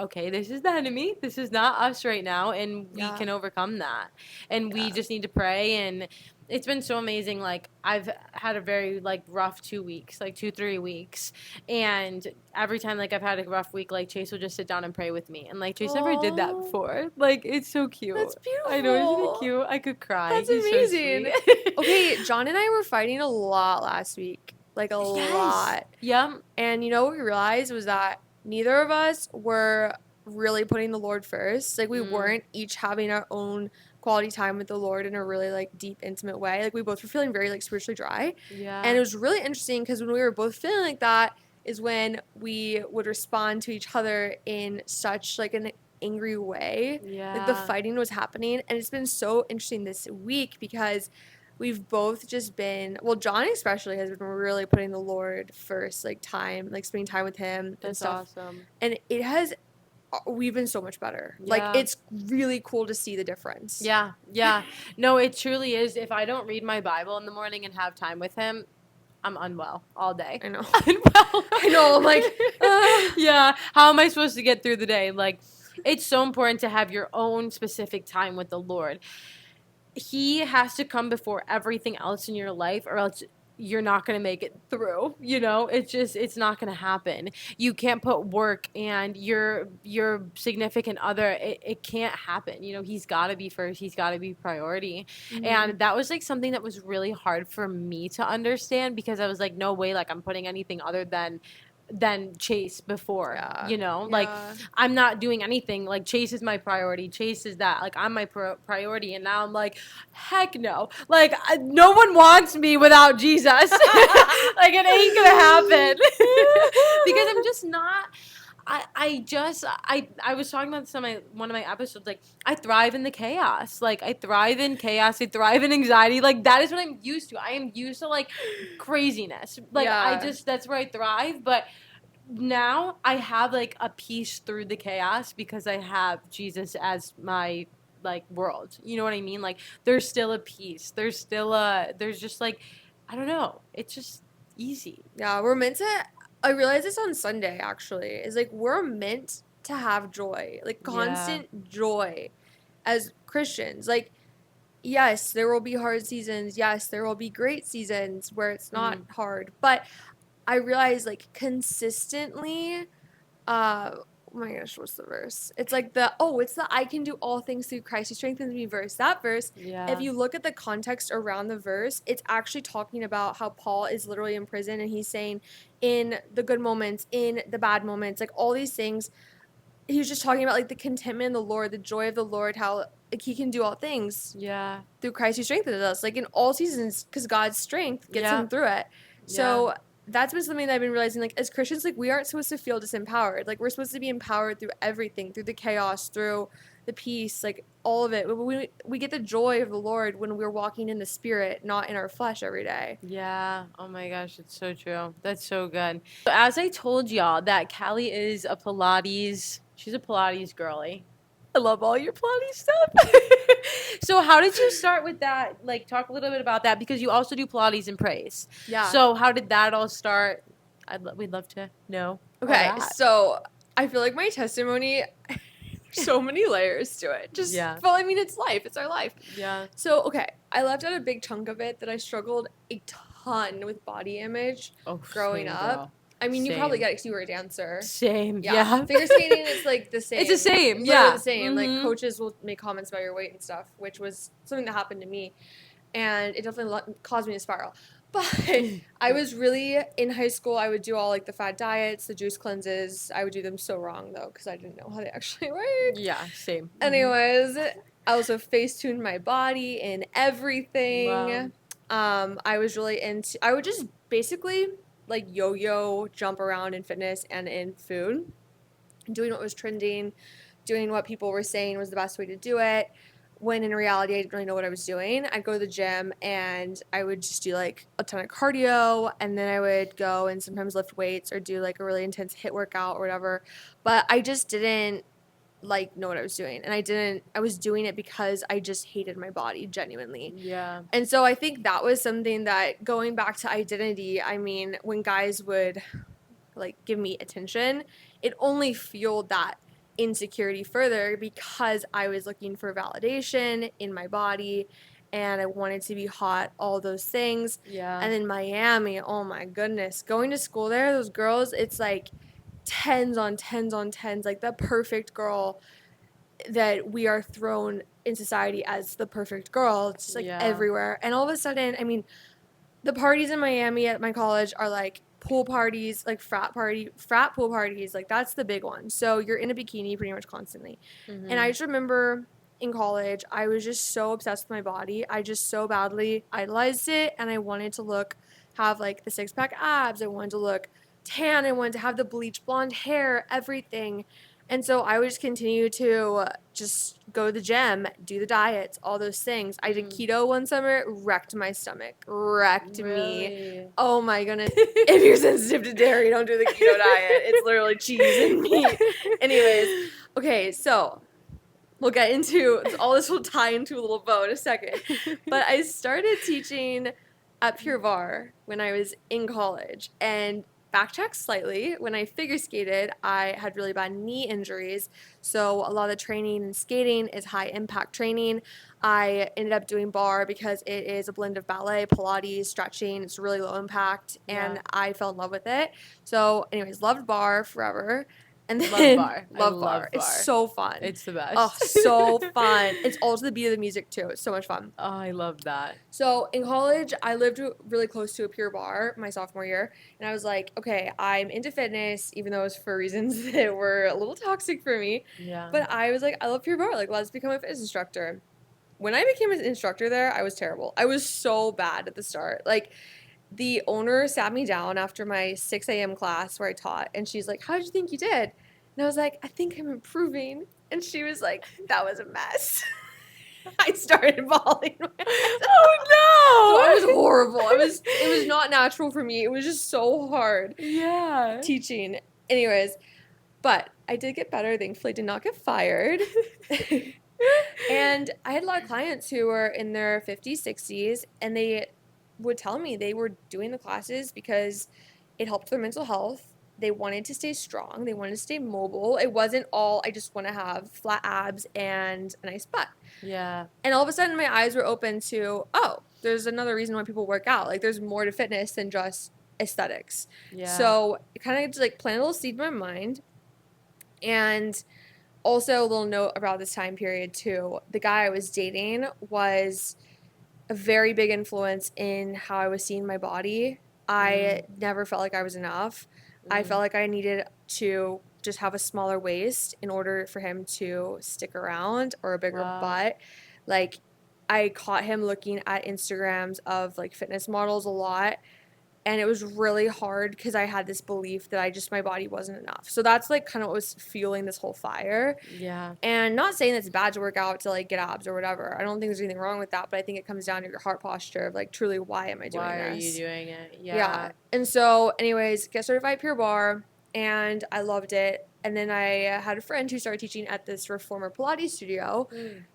okay, this is the enemy. This is not us right now, and we can overcome that. And we just need to pray. And it's been so amazing. Like, I've had a very rough 2 weeks, 2-3 weeks, and every time I've had a rough week, Chase will just sit down and pray with me. And Chase never did that before. It's so cute. That's beautiful. I know, isn't it cute? I could cry. That's He's amazing. So sweet. Okay, John and I were fighting a lot last week. Lot. Yeah. And what we realized was that neither of us were really putting the Lord first. We weren't each having our own quality time with the Lord in a really deep, intimate way. We both were feeling very spiritually dry. Yeah. And it was really interesting because when we were both feeling like that is when we would respond to each other in such an angry way. Yeah. The fighting was happening. And it's been so interesting this week because we've both just been, well, John especially has been really putting the Lord first, time, spending time with him. That's and stuff. awesome. And we've been so much better. Yeah. It's really cool to see the difference. Yeah. Yeah. No, it truly is. If I don't read my Bible in the morning and have time with him, I'm unwell all day. I know. Unwell. I know. I'm like, yeah. How am I supposed to get through the day? It's so important to have your own specific time with the Lord. He has to come before everything else in your life, or else you're not going to make it through. It's not going to happen. You can't put work and your significant other, it can't happen. He's got to be first. He's got to be priority. Mm-hmm. And that was something that was really hard for me to understand, because I was like, no way, I'm putting anything other than Chase before. I'm not doing anything. Chase is my priority. Chase is that. I'm my priority. And now I'm like, heck no. No one wants me without Jesus. It ain't gonna happen. Because I'm just not. I was talking about this on one of my episodes. I thrive in the chaos. I thrive in chaos. I thrive in anxiety. That is what I'm used to. I am used to craziness. That's where I thrive. But now I have a peace through the chaos because I have Jesus as my world. You know what I mean? There's still a peace. There's just I don't know. It's just easy. Yeah, we're meant to. I realized this on Sunday, actually, is we're meant to have joy, constant joy as Christians. Yes, there will be hard seasons. Yes, there will be great seasons where it's not hard. But I realize consistently, oh my gosh, what's the verse? It's like it's the I can do all things through Christ who strengthens me verse. That verse, Yeah. if you look at the context around the verse, it's actually talking about how Paul is literally in prison and he's saying in the good moments, in the bad moments, like all these things, he was just talking about like the contentment in the Lord, the joy of the Lord, how like he can do all things Yeah. through Christ who strengthens us, like in all seasons, because God's strength gets him through it. So that's been something that I've been realizing, like as Christians, like we aren't supposed to feel disempowered. Like we're supposed to be empowered through everything, through the chaos, through the peace, like all of it. We get the joy of the Lord when we're walking in the Spirit, not in our flesh every day. Yeah. Oh my gosh, it's so true. That's so good. So as I told y'all that Callie is a Pilates, she's a Pilates girly. I love all your Pilates stuff. So how did you start with that? Like talk a little bit about that because you also do Pilates and praise. Yeah. So how did that all start? We'd love to know. Okay, so I feel like my testimony, so many layers to it. Well, I mean, it's life. It's our life. Yeah. So, okay, I left out a big chunk of it that I struggled a ton with body image growing up. Girl. I mean, you probably get it because you were a dancer. Same. Yeah. Figure skating is like the same. It's the same. Literally the same. Like coaches will make comments about your weight and stuff, which was something that happened to me, and it definitely caused me to spiral. But I was really in high school. I would do all like the fad diets, the juice cleanses. I would do them so wrong though because I didn't know how they actually worked. Yeah, same. Anyways, I also face tuned my body in everything. Wow. I was really into. I would just basically like yo-yo jump around in fitness and in food, doing what was trending, doing what people were saying was the best way to do it, when in reality I didn't really know what I was doing. I'd go to the gym and I would just do like a ton of cardio, and then I would go and sometimes lift weights or do like a really intense HIIT workout or whatever, but I just didn't like know what I was doing, and I was doing it because I just hated my body genuinely. Yeah. And so I think that was something that, going back to identity, I mean, when guys would like give me attention, it only fueled that insecurity further because I was looking for validation in my body and I wanted to be hot, all those things. Yeah. And then Miami, oh my goodness, going to school there, those girls, it's like tens on tens on tens, like the perfect girl that we are thrown in society as the perfect girl. It's just like everywhere. And all of a sudden, I mean, the parties in Miami at my college are like pool parties, like frat pool parties. Like that's the big one. So you're in a bikini pretty much constantly. And I just remember in college, I was just so obsessed with my body. I just so badly idolized it. And I wanted to have like the 6-pack abs. I wanted to look tan. I wanted to have the bleach blonde hair, everything. And so I would just continue to just go to the gym, do the diets, all those things. I did keto one summer, wrecked my stomach, wrecked me. Oh my goodness. If you're sensitive to dairy, don't do the keto diet. It's literally cheese and meat. Anyways, okay, so we'll get into, all this will tie into a little bow in a second. But I started teaching at Pure Barre when I was in college, and backtrack slightly, when I figure skated, I had really bad knee injuries, so a lot of the training and skating is high impact training. I ended up doing barre because it is a blend of ballet, Pilates, stretching. It's really low impact, and I fell in love with it. So anyways, loved barre forever. And then love barre. It's so fun. It's the best. Oh, so fun. It's all to the beat of the music too. It's so much fun. Oh, I love that. So in college, I lived really close to a Pure Barre my sophomore year, and I was like, okay, I'm into fitness, even though it was for reasons that were a little toxic for me. Yeah. But I was like, I love Pure Barre. Like, let's become a fitness instructor. When I became an instructor there, I was terrible. I was so bad at the start. Like, the owner sat me down after my 6 a.m. class where I taught, and she's like, how did you think you did? And I was like, I think I'm improving. And she was like, that was a mess. I started bawling. Oh no! So it was horrible. It was not natural for me. It was just so hard. Yeah. Teaching. Anyways, but I did get better. Thankfully, did not get fired. And I had a lot of clients who were in their 50s, 60s, and they would tell me they were doing the classes because it helped their mental health. They wanted to stay strong. They wanted to stay mobile. It wasn't all, I just want to have flat abs and a nice butt. Yeah. And all of a sudden, my eyes were open to, oh, there's another reason why people work out. Like, there's more to fitness than just aesthetics. Yeah. So it kind of just like planted a little seed in my mind. And also, a little note about this time period too. The guy I was dating was a very big influence in how I was seeing my body. I never felt like I was enough. I felt like I needed to just have a smaller waist in order for him to stick around, or a bigger Wow. butt. Like, I caught him looking at Instagrams of like fitness models a lot, and it was really hard because I had this belief that my body wasn't enough. So that's like kind of what was fueling this whole fire. Yeah. And not saying it's bad to work out to like get abs or whatever. I don't think there's anything wrong with that, but I think it comes down to your heart posture of like, truly, why am I doing Why are you this? doing it? Yeah. Yeah. And so, anyways, get certified Pure Barre, and I loved it. And then I had a friend who started teaching at this reformer Pilates studio.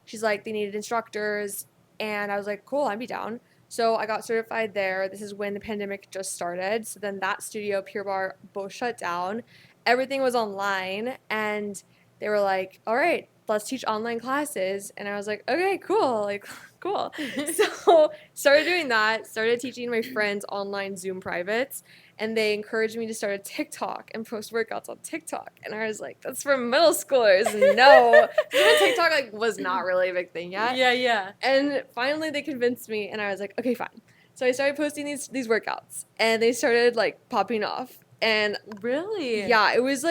She's like, they needed instructors, and I was like, cool, I'd be down. So I got certified there. This is when the pandemic just started. So then that studio, Pure Barre, both shut down. Everything was online, and they were like, all right, let's teach online classes. And I was like, okay, cool, like, cool. So started doing that, started teaching my friends online Zoom privates, and they encouraged me to start a TikTok and post workouts on TikTok. And I was like, that's for middle schoolers. No. Because TikTok like was not really a big thing yet. Yeah, yeah. And finally they convinced me, and I was like, okay, fine. So I started posting these workouts, and they started like popping off. And Really? yeah, it was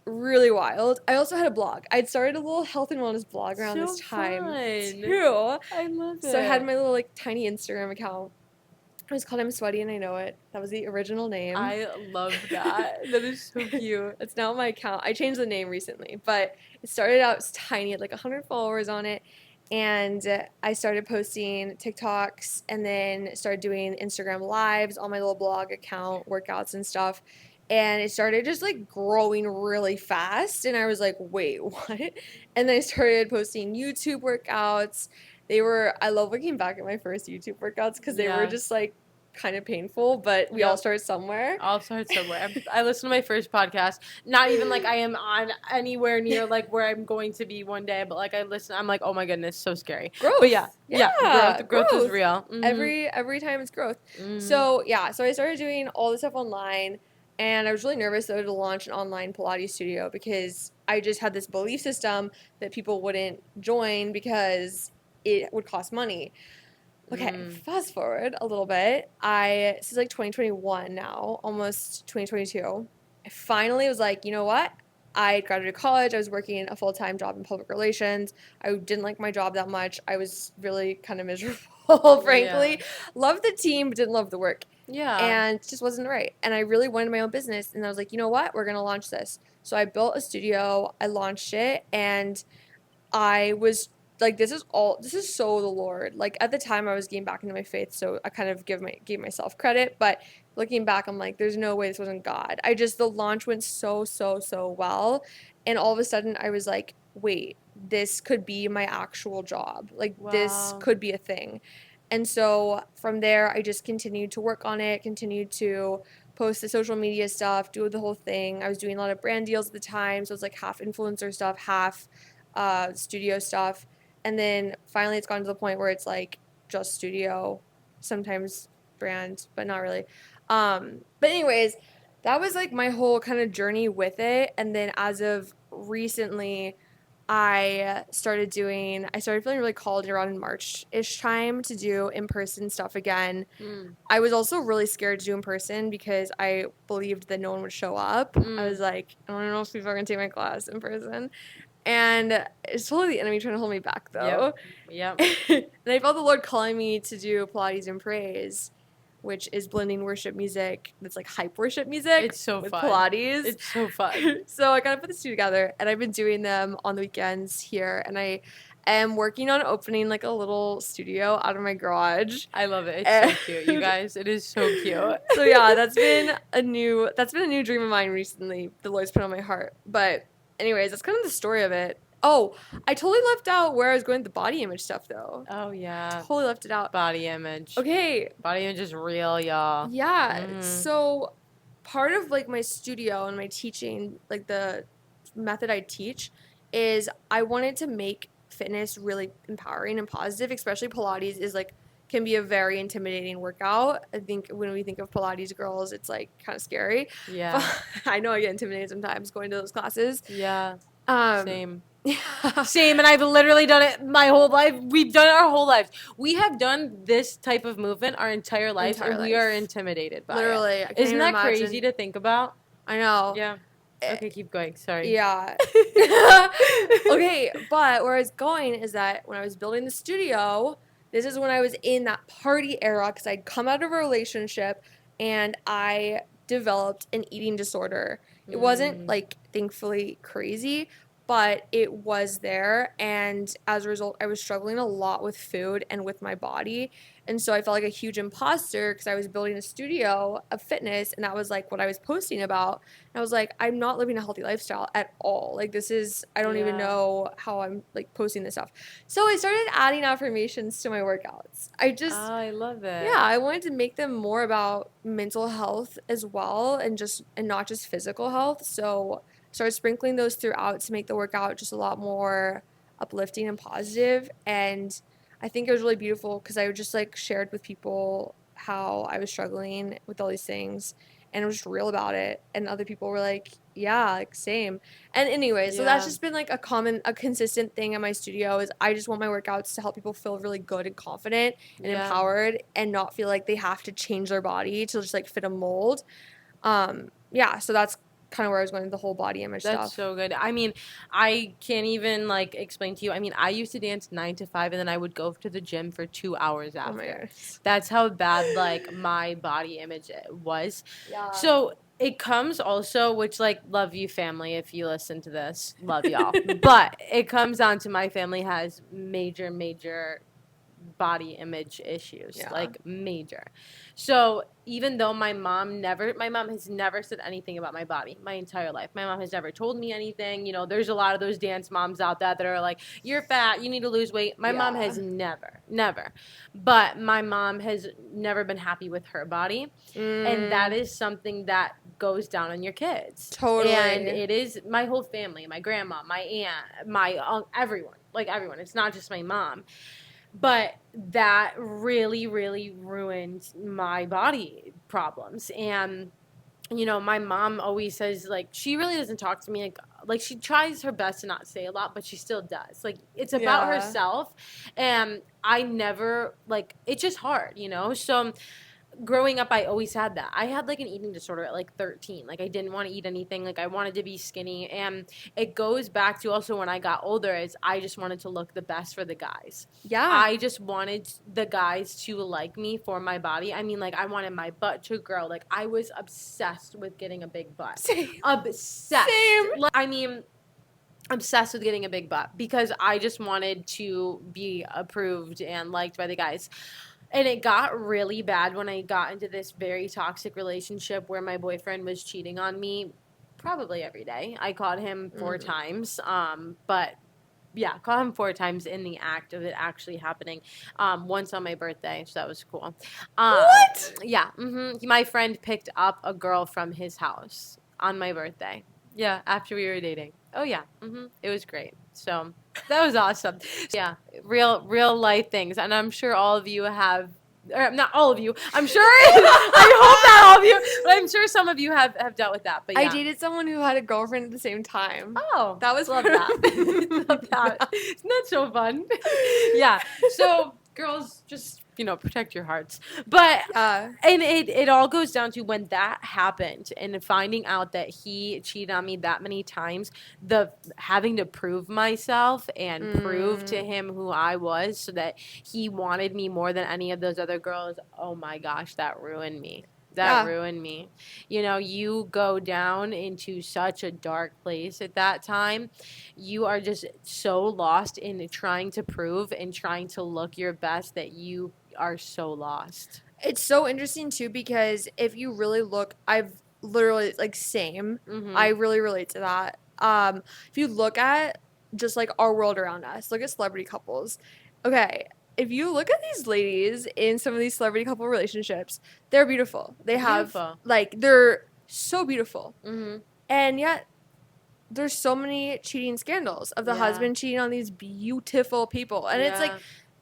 really wild. I also had a blog. I'd started a little health and wellness blog around So this time fun. too. I love it. So I had my little like tiny Instagram account. It was called I'm Sweaty and I Know It. That was the original name. I love that. That is so cute. It's now my account. I changed the name recently, but it started out tiny, at like 100 followers on it. And I started posting TikToks, and then started doing Instagram lives on my little blog account, workouts and stuff. And it started just like growing really fast. And I was like, wait, what? And then I started posting YouTube workouts. I love looking back at my first YouTube workouts because they were just like kind of painful, but we all start somewhere. I'll start somewhere. I listened to my first podcast. Not even like I am on anywhere near like where I'm going to be one day, but like I listen, I'm like, oh my goodness, so scary. Growth. But growth is real. Mm-hmm. Every time it's growth. Mm-hmm. So I started doing all this stuff online, and I was really nervous though to launch an online Pilates studio because I just had this belief system that people wouldn't join because it would cost money. Okay, fast forward a little bit. This is like 2021 now, almost 2022. I finally was like, you know what? I graduated college. I was working a full-time job in public relations. I didn't like my job that much. I was really kind of miserable, frankly. Yeah. Loved the team, but didn't love the work. Yeah. And it just wasn't right. And I really wanted my own business. And I was like, you know what? We're going to launch this. So I built a studio. I launched it. And I was like, this is so the Lord. Like, at the time I was getting back into my faith, so I kind of gave myself credit, but looking back, I'm like, there's no way this wasn't God. The launch went so well, and all of a sudden I was like, wait, this could be my actual job. Like, this could be a thing. And so from there, I just continued to work on it, continued to post the social media stuff, do the whole thing. I was doing a lot of brand deals at the time, so it was like half influencer stuff, half studio stuff. And then finally it's gotten to the point where it's like just studio, sometimes brand, but not really. But anyways, that was like my whole kind of journey with it. And then as of recently, I started feeling really called around March-ish time to do in-person stuff again. I was also really scared to do in person because I believed that no one would show up. I was like, I don't know if people are going to take my class in person. And it's totally the enemy trying to hold me back, though. Yep. And I felt the Lord calling me to do Pilates and Praise, which is blending worship music that's like hype worship music. It's so with fun. Pilates. It's so fun. So I kind of put the two together, and I've been doing them on the weekends here, and I am working on opening like a little studio out of my garage. I love it. It's so cute, you guys. It is so cute. So yeah, that's been a new dream of mine recently. The Lord's put on my heart. But anyways, that's kind of the story of it. Oh, I totally left out where I was going with the body image stuff, though. Oh, yeah. Totally left it out. Body image. Okay. Body image is real, y'all. Yeah. So part of, like, my studio and my teaching, like, the method I teach is I wanted to make fitness really empowering and positive, especially Pilates is, like, can be a very intimidating workout. I think when we think of Pilates girls, it's like kind of scary. Yeah. But I know I get intimidated sometimes going to those classes. Yeah. Um, Same. yeah. Same, and I've literally done it my whole life. We've done it our whole lives. We have done this type of movement our entire lives, and we are intimidated by Literally, it. I can't Isn't even that crazy imagine. to think about? I know. Yeah. Okay, keep going. Sorry. Yeah. Okay, but where I was going is that when I was building the studio, this is when I was in that party era because I'd come out of a relationship and I developed an eating disorder. It wasn't like thankfully crazy, but it was there. And as a result, I was struggling a lot with food and with my body. And so I felt like a huge imposter because I was building a studio of fitness and that was like what I was posting about. And I was like, I'm not living a healthy lifestyle at all. Like, this is, I don't even know how I'm like posting this stuff. So I started adding affirmations to my workouts. I love it. Yeah, I wanted to make them more about mental health as well and not just physical health. So I started sprinkling those throughout to make the workout just a lot more uplifting and positive. And I think it was really beautiful because I just like shared with people how I was struggling with all these things and I was just real about it. And other people were like, yeah, like same. And anyway, so that's just been like a consistent thing at my studio is I just want my workouts to help people feel really good and confident and empowered and not feel like they have to change their body to just like fit a mold. Yeah, so that's kind of where I was going with the whole body image stuff. That's so good. I mean, I can't even like explain to you. I mean, I used to dance 9 to 5 and then I would go to the gym for 2 hours after. Oh my gosh. That's how bad like my body image was. Yeah. So it comes also, which like love you family if you listen to this, love y'all. But it comes down to my family has major body image issues, like major. So even though my mom has never said anything about my body my entire life. My mom has never told me anything. You know, there's a lot of those dance moms out there that are like, you're fat, you need to lose weight. My mom has never. But my mom has never been happy with her body. And that is something that goes down on your kids. Totally. And it is my whole family, my grandma, my aunt, my everyone. Like everyone. It's not just my mom. But that really, really ruined my body problems. And, you know, my mom always says, like, she really doesn't talk to me. Like she tries her best to not say a lot, but she still does. Like, it's about herself. And I never, like, it's just hard, you know? So growing up, I always had that. I had like an eating disorder at like 13. Like I didn't want to eat anything. Like I wanted to be skinny. And it goes back to also when I got older is I just wanted to look the best for the guys. Yeah. I just wanted the guys to like me for my body. I mean, like I wanted my butt to grow. Like I was obsessed with getting a big butt. Same. Obsessed. Same. Like, I mean, obsessed with getting a big butt because I just wanted to be approved and liked by the guys. And it got really bad when I got into this very toxic relationship where my boyfriend was cheating on me probably every day. I caught him 4 times. But yeah, caught him 4 times in the act of it actually happening. Once on my birthday, so that was cool. What? Yeah. My friend picked up a girl from his house on my birthday. Yeah, after we were dating. Oh yeah. It was great. So that was awesome. Yeah, real life things, and I'm sure all of you have, or not all of you. I'm sure. I hope not all of you, but I'm sure some of you have dealt with that. But yeah. I dated someone who had a girlfriend at the same time. Oh, that was love that. Love that. Isn't that so fun? Yeah. So girls, just protect your hearts. But and it all goes down to when that happened and finding out that he cheated on me that many times, the having to prove myself and prove to him who I was so that he wanted me more than any of those other girls. Oh my gosh, that ruined me. That ruined me. You go down into such a dark place at that time. You are just so lost in trying to prove and trying to look your best that you are so lost. It's so interesting too because if you really look, I've literally same. I really relate to that. If you look at just like our world around us, look at celebrity couples. Okay, if you look at these ladies in some of these celebrity couple relationships, they're beautiful. They have they're so beautiful, and yet there's so many cheating scandals of the husband cheating on these beautiful people, and it's like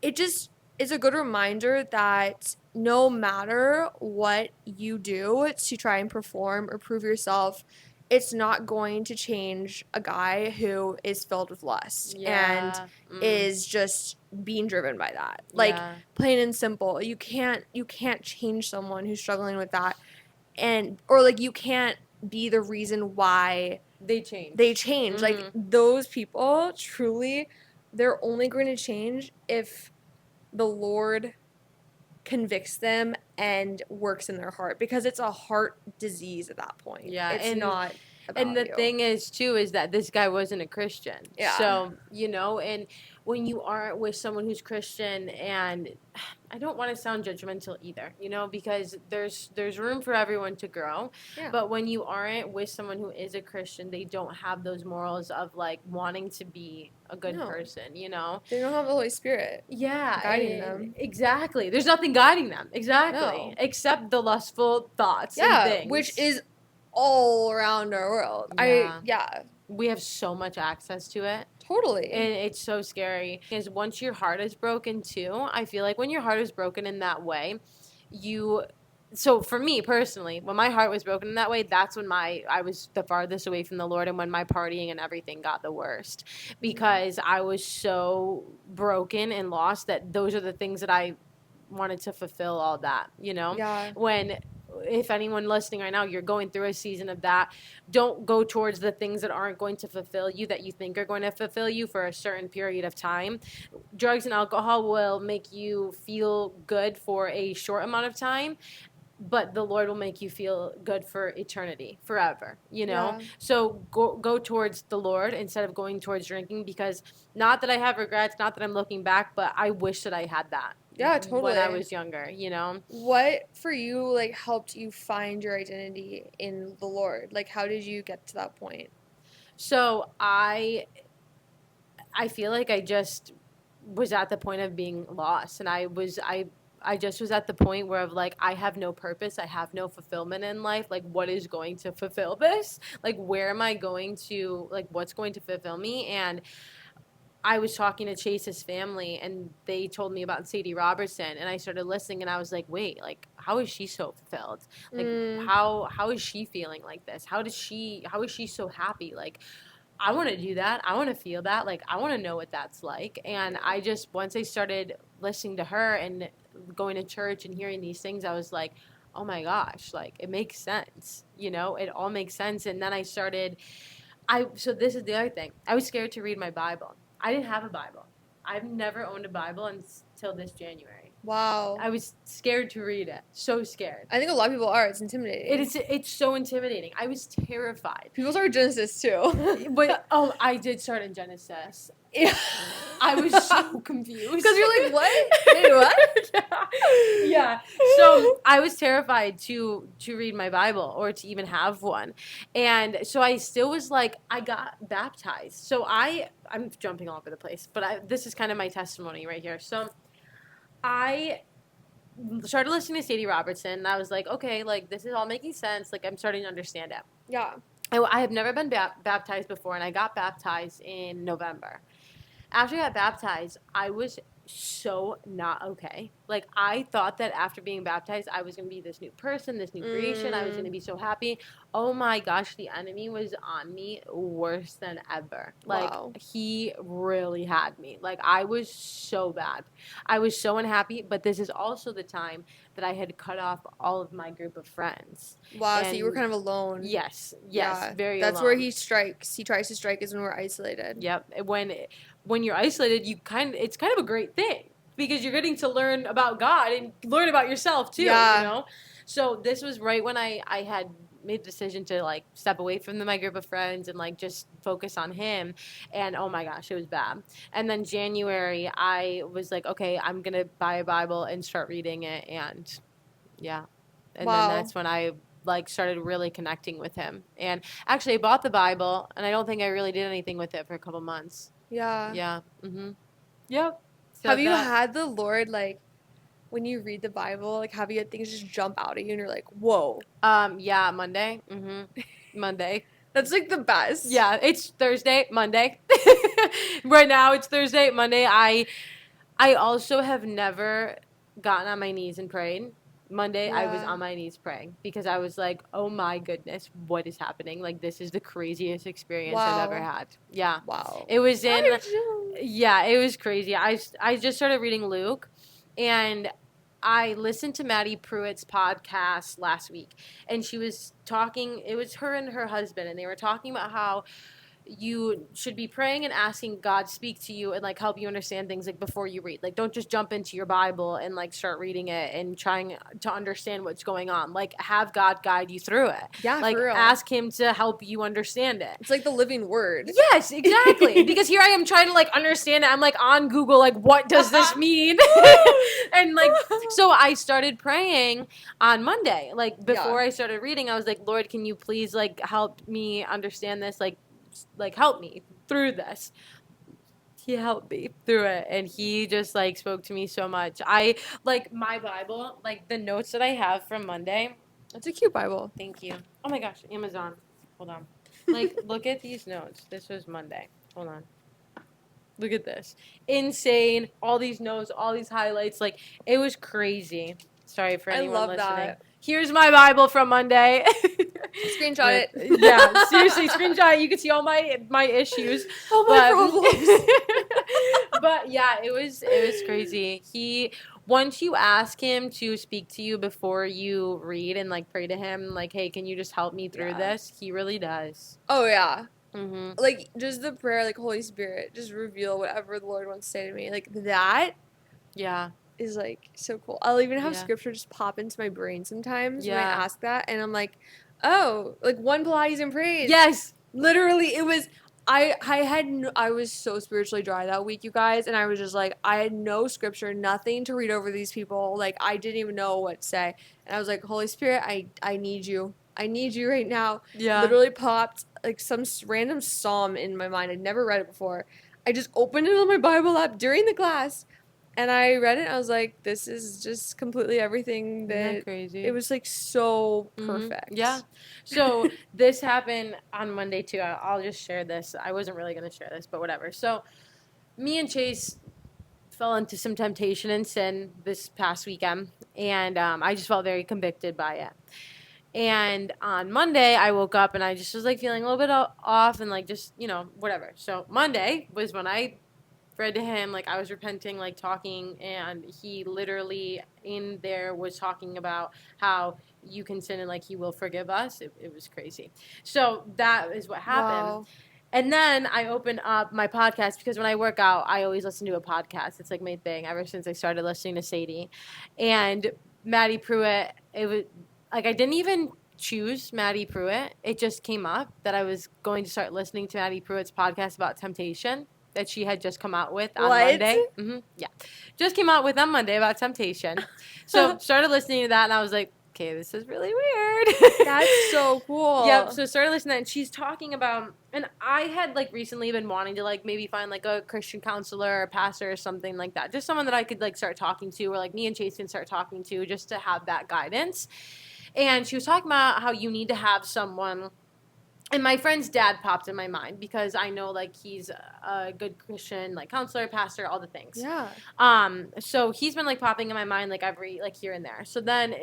it just it's a good reminder that no matter what you do to try and perform or prove yourself, it's not going to change a guy who is filled with lust and Yeah. is just being driven by that. Like, Yeah. plain and simple. You can't change someone who's struggling with that, and or like you can't be the reason why They change. they change. Like, Mm-hmm. those people truly, they're only going to change if the Lord convicts them and works in their heart, because it's a heart disease at that point. Yeah, It's not and about the you. thing is too is that this guy wasn't a Christian. Yeah. So, and when you aren't with someone who's Christian, and I don't want to sound judgmental either, because there's room for everyone to grow. Yeah. But when you aren't with someone who is a Christian, they don't have those morals of like wanting to be a good No. person, They don't have the Holy Spirit Yeah, guiding them. exactly. There's nothing guiding them. Exactly. No. Except the lustful thoughts and Yeah, things. which is all around our world. Yeah. We have so much access to it. Totally. And it's so scary. Because once your heart is broken too, I feel like when your heart is broken in that way, so for me personally, when my heart was broken in that way, that's when I was the farthest away from the Lord, and when my partying and everything got the worst, because I was so broken and lost that those are the things that I wanted to fulfill all that, Yeah. when if anyone listening right now, you're going through a season of that, don't go towards the things that aren't going to fulfill you, that you think are going to fulfill you for a certain period of time. Drugs and alcohol will make you feel good for a short amount of time, but the Lord will make you feel good for eternity, forever, Yeah. So go towards the Lord instead of going towards drinking, because not that I have regrets, not that I'm looking back, but I wish that I had that. Yeah, totally. When I was younger, What for you like helped you find your identity in the Lord? Like, how did you get to that point? So I feel like I just was at the point of being lost, and I just was at the point where of like, I have no purpose, I have no fulfillment in life. Like, what is going to fulfill this? Like, where am I going to, like, what's going to fulfill me? And I was talking to Chase's family, and they told me about Sadie Robertson, and I started listening, and I was like, wait, like, how is she so fulfilled? Like, how is she feeling like this? How is she so happy? Like, I want to do that. I want to feel that. Like, I want to know what that's like. And I just, once I started listening to her and going to church and hearing these things, I was like, oh my gosh, like, it makes sense. It all makes sense. And then so this is the other thing. I was scared to read my Bible. I didn't have a Bible. I've never owned a Bible until this January. Wow. I was scared to read it. So scared. I think a lot of people are. It's intimidating. It's so intimidating. I was terrified. People start Genesis too. But I did start in Genesis. Yeah. I was so confused. Because you're like, what? Wait, what? Yeah. So I was terrified to read my Bible or to even have one. And so I still was like, I got baptized. So I'm jumping all over the place, but this is kind of my testimony right here. So I started listening to Sadie Robertson, and I was like, okay, like, this is all making sense. Like, I'm starting to understand it. Yeah. I have never been baptized before, and I got baptized in November. After I got baptized, I was so not okay. Like, I thought that after being baptized, I was going to be this new person, this new creation. I was going to be so happy. Oh my gosh, the enemy was on me worse than ever. Like, wow. He really had me. Like, I was so bad. I was so unhappy, but this is also the time that I had cut off all of my group of friends. Wow, so you were kind of alone. Yes, yeah, very That's alone. Where he strikes. He tries to strike is when we're isolated. Yep. When you're isolated, it's kind of a great thing, because you're getting to learn about God and learn about yourself too, So this was right when I had made the decision to like step away from my group of friends and like just focus on Him. And oh my gosh, it was bad. And then January, I was like, okay, I'm going to buy a Bible and start reading it. And yeah. And then that's when I like started really connecting with Him. And actually I bought the Bible, and I don't think I really did anything with it for a couple months. Yeah. Yeah. Mm-hmm. Yep. So have you had the Lord, like, when you read the Bible, like, have you had things just jump out at you and you're like, whoa? Yeah, Monday. Mm-hmm. Monday. That's, like, the best. Yeah, it's Thursday, Monday. Right now it's Thursday, Monday. I also have never gotten on my knees and prayed. Monday, I was Yeah. on my knees praying because I was like, oh my goodness, what is happening? Like, this is the craziest experience I've ever Wow. had. Yeah. Wow. It was in, I do. yeah, it was crazy. I just started reading Luke, and I listened to Maddie Pruitt's podcast last week, and she was talking, it was her and her husband, and they were talking about how you should be praying and asking God speak to you and like help you understand things like before you read. Like, don't just jump into your Bible and like start reading it and trying to understand what's going on. Like, have God guide you through it. Yeah, Like, for real. ask him to help you understand it. It's like the living word. Yes, exactly. Because here I am trying to like understand it. I'm like on Google, like, what does this mean? And like, so I started praying on Monday. Like, before I started reading, I was like, Lord, can you please like help me understand this? Like help me through this. He helped me through it, and he just like spoke to me so much. I like my Bible, like the notes that I have from Monday. That's a cute Bible. Thank you. Oh my gosh, Amazon. Hold on. Like, look at these notes. This was Monday. Hold on. Look at this. Insane. All these notes, all these highlights. Like, it was crazy. Sorry for I anyone love listening. that. Here's my Bible from Monday. Screenshot it. Yeah, seriously, screenshot it. You can see all my issues. All my problems. But yeah, it was crazy. Once you ask him to speak to you before you read and like pray to him, like, hey, can you just help me through this? He really does. Oh yeah. Mm-hmm. Like, just the prayer, like, Holy Spirit, just reveal whatever the Lord wants to say to me. Like, that Yeah. is, like, so cool. I'll even have Yeah. scripture just pop into my brain sometimes when I Yeah. ask that. And I'm like, oh, like, one Pilates and praise. Yes. Literally, it was, I was so spiritually dry that week, you guys. And I was just like, I had no scripture, nothing to read over these people. Like, I didn't even know what to say. And I was like, Holy Spirit, I need you. I need you right now. Yeah. Literally popped like some random psalm in my mind. I'd never read it before. I just opened it on my Bible app during the class, and I read it. And I was like, "This is just completely everything that." Isn't that crazy? It was like so Mhm. perfect. Yeah. So this happened on Monday too. I'll just share this. I wasn't really going to share this, but whatever. So me and Chase fell into some temptation and sin this past weekend, and I just felt very convicted by it. And on Monday, I woke up and I just was like feeling a little bit off and like just, whatever. So Monday was when I read to him, like I was repenting, like talking, and he literally in there was talking about how you can sin and like he will forgive us. It was crazy. So that is what happened. Wow. And then I opened up my podcast because when I work out, I always listen to a podcast. It's like my thing ever since I started listening to Sadie. And Maddie Pruitt, it was like I didn't even choose Maddie Pruitt. It just came up that I was going to start listening to Maddie Pruitt's podcast about temptation that she had just come out with on Monday. Mm-hmm. Yeah. Just came out with on Monday about temptation. So started listening to that, and I was like, okay, this is really weird. That's so cool. Yep. So started listening to that, and she's talking about, and I had like recently been wanting to like maybe find like a Christian counselor or pastor or something like that, just someone that I could like start talking to, or like me and Chase can start talking to, just to have that guidance. And she was talking about how you need to have someone. And my friend's dad popped in my mind because I know like he's a good Christian, like counselor, pastor, all the things. Yeah. So he's been like popping in my mind like every like here and there. So then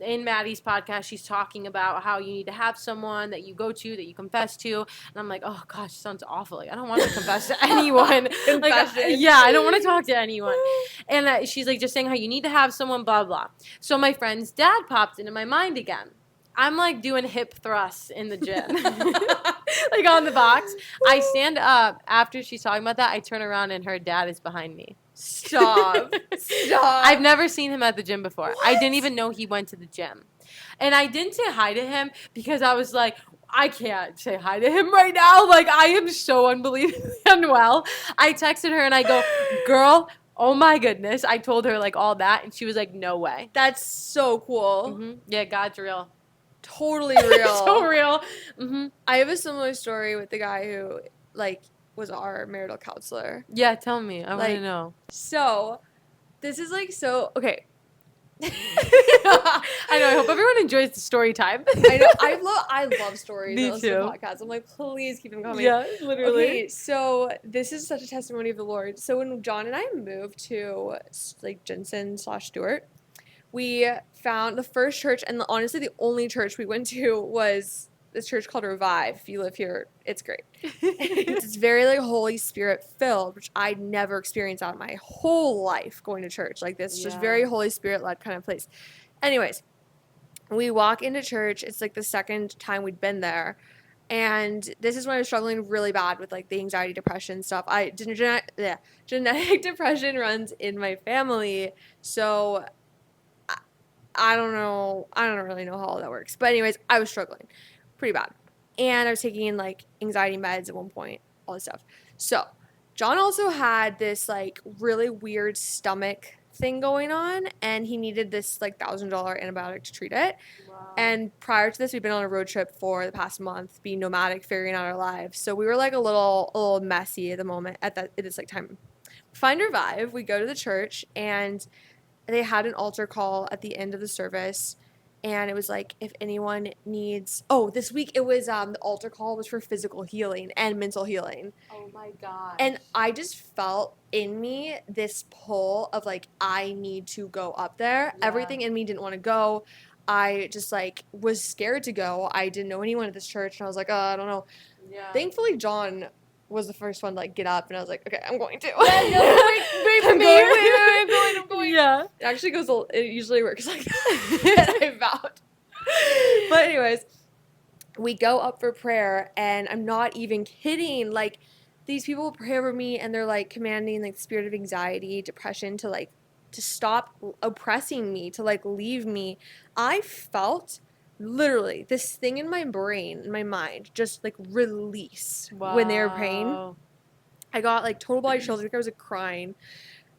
in Maddie's podcast, she's talking about how you need to have someone that you go to, that you confess to. And I'm like, oh gosh, sounds awful. Like I don't want to confess to anyone. Like I don't want to talk to anyone. And she's like just saying how you need to have someone, blah blah. So my friend's dad popped into my mind again. I'm like doing hip thrusts in the gym, like on the box. I stand up after she's talking about that. I turn around and her dad is behind me. Stop. Stop. I've never seen him at the gym before. What? I didn't even know he went to the gym. And I didn't say hi to him because I was like, I can't say hi to him right now. Like, I am so unbelievably unwell. I texted her and I go, girl, oh my goodness. I told her like all that. And she was like, no way. That's so cool. Mm-hmm. Yeah, God's real. Totally real. So real. Mm-hmm. I have a similar story with the guy who, like, was our marital counselor. Yeah, tell me. I want to know. So, this is, like, so... Okay. I know. I hope everyone enjoys the story time. I know. I love stories. Me I listen to too. podcasts. I'm like, please keep them coming. Yeah, literally. Okay, so this is such a testimony of the Lord. So when John and I moved to like Jensen/Stewart, we found the first church, and honestly, the only church we went to was this church called Revive. If you live here, it's great. It's very like Holy Spirit filled, which I never experienced out of my whole life going to church like this. Just very Holy Spirit led kind of place. Anyways, we walk into church. It's like the second time we'd been there. And this is when I was struggling really bad with like the anxiety, depression stuff. Genetic depression runs in my family. So I don't know. I don't really know how all that works. But anyways, I was struggling pretty bad. And I was taking like anxiety meds at one point, all this stuff. So John also had this like really weird stomach thing going on, and he needed this like $1,000 antibiotic to treat it. Wow. And prior to this, we've been on a road trip for the past month, being nomadic, figuring out our lives. So we were like a little messy at the moment at this like time. Find Revive. We go to the church, and they had an altar call at the end of the service, and it was like, if anyone needs, this week it was the altar call was for physical healing and mental healing. Oh my gosh. And I just felt in me this pull of like, I need to go up there. Yeah. Everything in me didn't want to go. I just like was scared to go. I didn't know anyone at this church, and I was like, I don't know. Yeah. Thankfully, John was the first one to like get up, and I was like, okay, I'm going to. Yeah, wait for me. I'm going. Yeah. It actually goes. It usually works like that. I vowed. But anyways, we go up for prayer, and I'm not even kidding. Like, these people pray over me, and they're like commanding like spirit of anxiety, depression to stop oppressing me, to like leave me. I felt literally this thing in my brain, in my mind, just like release. Wow. When they were praying. I got like total body chills. I think I was like crying.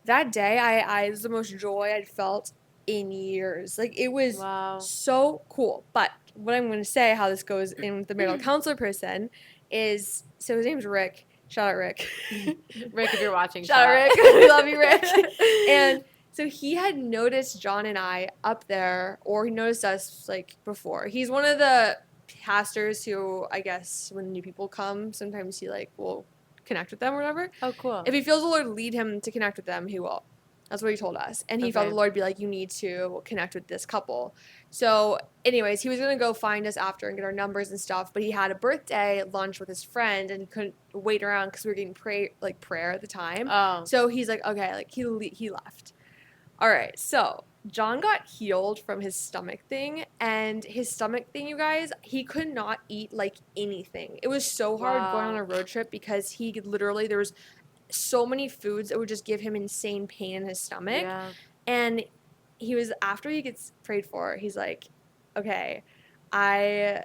That day, it was the most joy I'd felt in years. Like, it was so cool. But what I'm going to say, how this goes in with the marital counselor person, is, so his name's Rick. Shout out Rick. Rick, if you're watching. Shout out Rick. We love you, Rick. And so he had noticed John and I up there, or he noticed us like before. He's one of the pastors who, I guess, when new people come, sometimes he like will connect with them or whatever. Oh, cool. If he feels the Lord lead him to connect with them, he will. That's what he told us. And he felt the Lord be like, you need to connect with this couple. So anyways, he was going to go find us after and get our numbers and stuff. But he had a birthday lunch with his friend, and he couldn't wait around because we were getting prayer at the time. Oh. So he's like, okay, like he left. All right, so John got healed from his stomach thing, and his stomach thing, you guys, he could not eat like anything. It was so hard going on a road trip because he could literally, there was so many foods that would just give him insane pain in his stomach. Yeah. And he was, after he gets prayed for, he's like, okay, I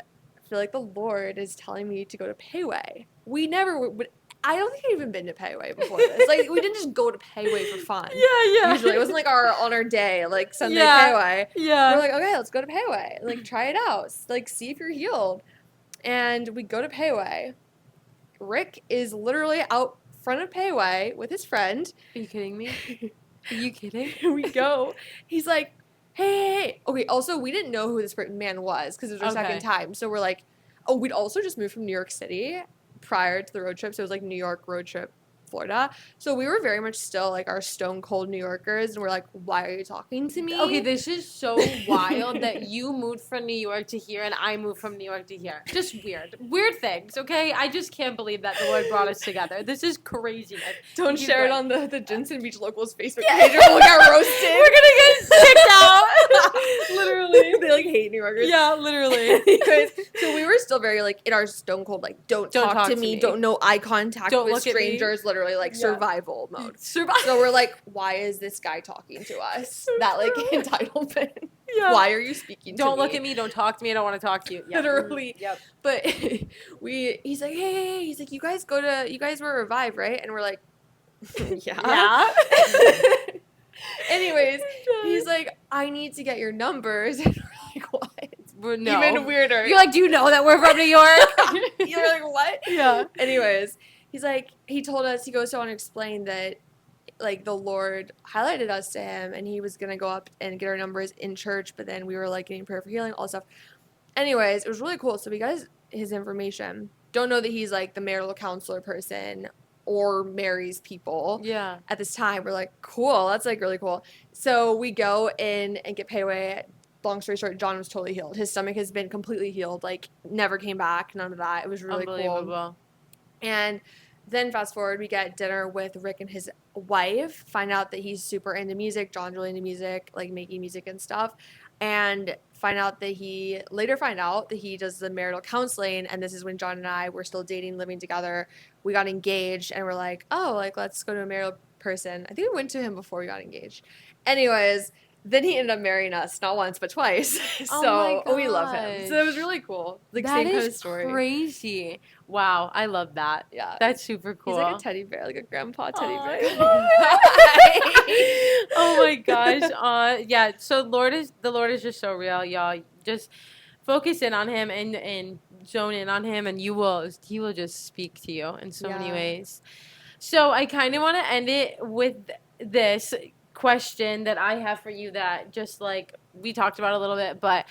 feel like the Lord is telling me to go to Payway. We never would. I don't think I'd even been to Payway before this. Like, we didn't just go to Payway for fun. Yeah. Usually, it wasn't like on our day, like Sunday Payway. Yeah. We're like, okay, let's go to Payway. Like, try it out. Like, see if you're healed. And we go to Payway. Rick is literally out front of Payway with his friend. Are you kidding me? Are you kidding? We go. He's like, hey. Okay, also, we didn't know who this man was because it was our second time. So we're like, we'd also just moved from New York City prior to the road trip. So it was like New York road trip, Florida. So we were very much still like our stone cold New Yorkers, and we're like, why are you talking to me? Okay, this is so wild that you moved from New York to here and I moved from New York to here. Just weird things. Okay, I just can't believe that the Lord brought us together. This is crazy. Don't share it on the Jensen Beach Locals Facebook page, or we'll get roasted. We're gonna get kicked out. Literally, they like hate New Yorkers. Yeah, literally. Anyways, so we were still very like in our stone cold, like don't talk to me, don't no eye contact with strangers. Literally like survival mode. So we're like, why is this guy talking to us? So that like entitlement. Yeah. Why are you speaking to me? Don't look at me. Don't talk to me. I don't want to talk to you. Yep. Literally. Yep. But he's like, hey, he's like, you guys were Revive, right? And we're like, yeah. Anyways, he's like, I need to get your numbers. And we're like, what? No. Even weirder. You're like, do you know that we're from New York? You're like, what? Yeah. Anyways, he's like, he told us, he goes on to explain that like the Lord highlighted us to him, and he was gonna go up and get our numbers in church, but then we were like getting prayer for healing, all stuff. Anyways, it was really cool. So we got his information. Don't know that he's like the marital counselor person or marries people. Yeah. At this time, we're like, cool, that's like really cool. So we go in and get paid away. Long story short, John was totally healed. His stomach has been completely healed, like never came back, none of that. It was really cool. Unbelievable. And then fast forward, we get dinner with Rick and his wife, find out that he's super into music. John's really into music, like making music and stuff. And find out that he does the marital counseling. And this is when John and I were still dating, living together. We got engaged and we're like, oh, like let's go to a marital person. I think we went to him before we got engaged. Anyways, then he ended up marrying us, not once, but twice. So we love him. So it was really cool. Like that same is kind of story. Crazy. Wow, I love that. Yeah. That's super cool. He's like a teddy bear, like a grandpa teddy bear. Oh my gosh. Yeah, so the Lord is just so real, y'all. Just focus in on him and zone in on him, and he will just speak to you in so many ways. So I kind of want to end it with this question that I have for you that just like we talked about a little bit, but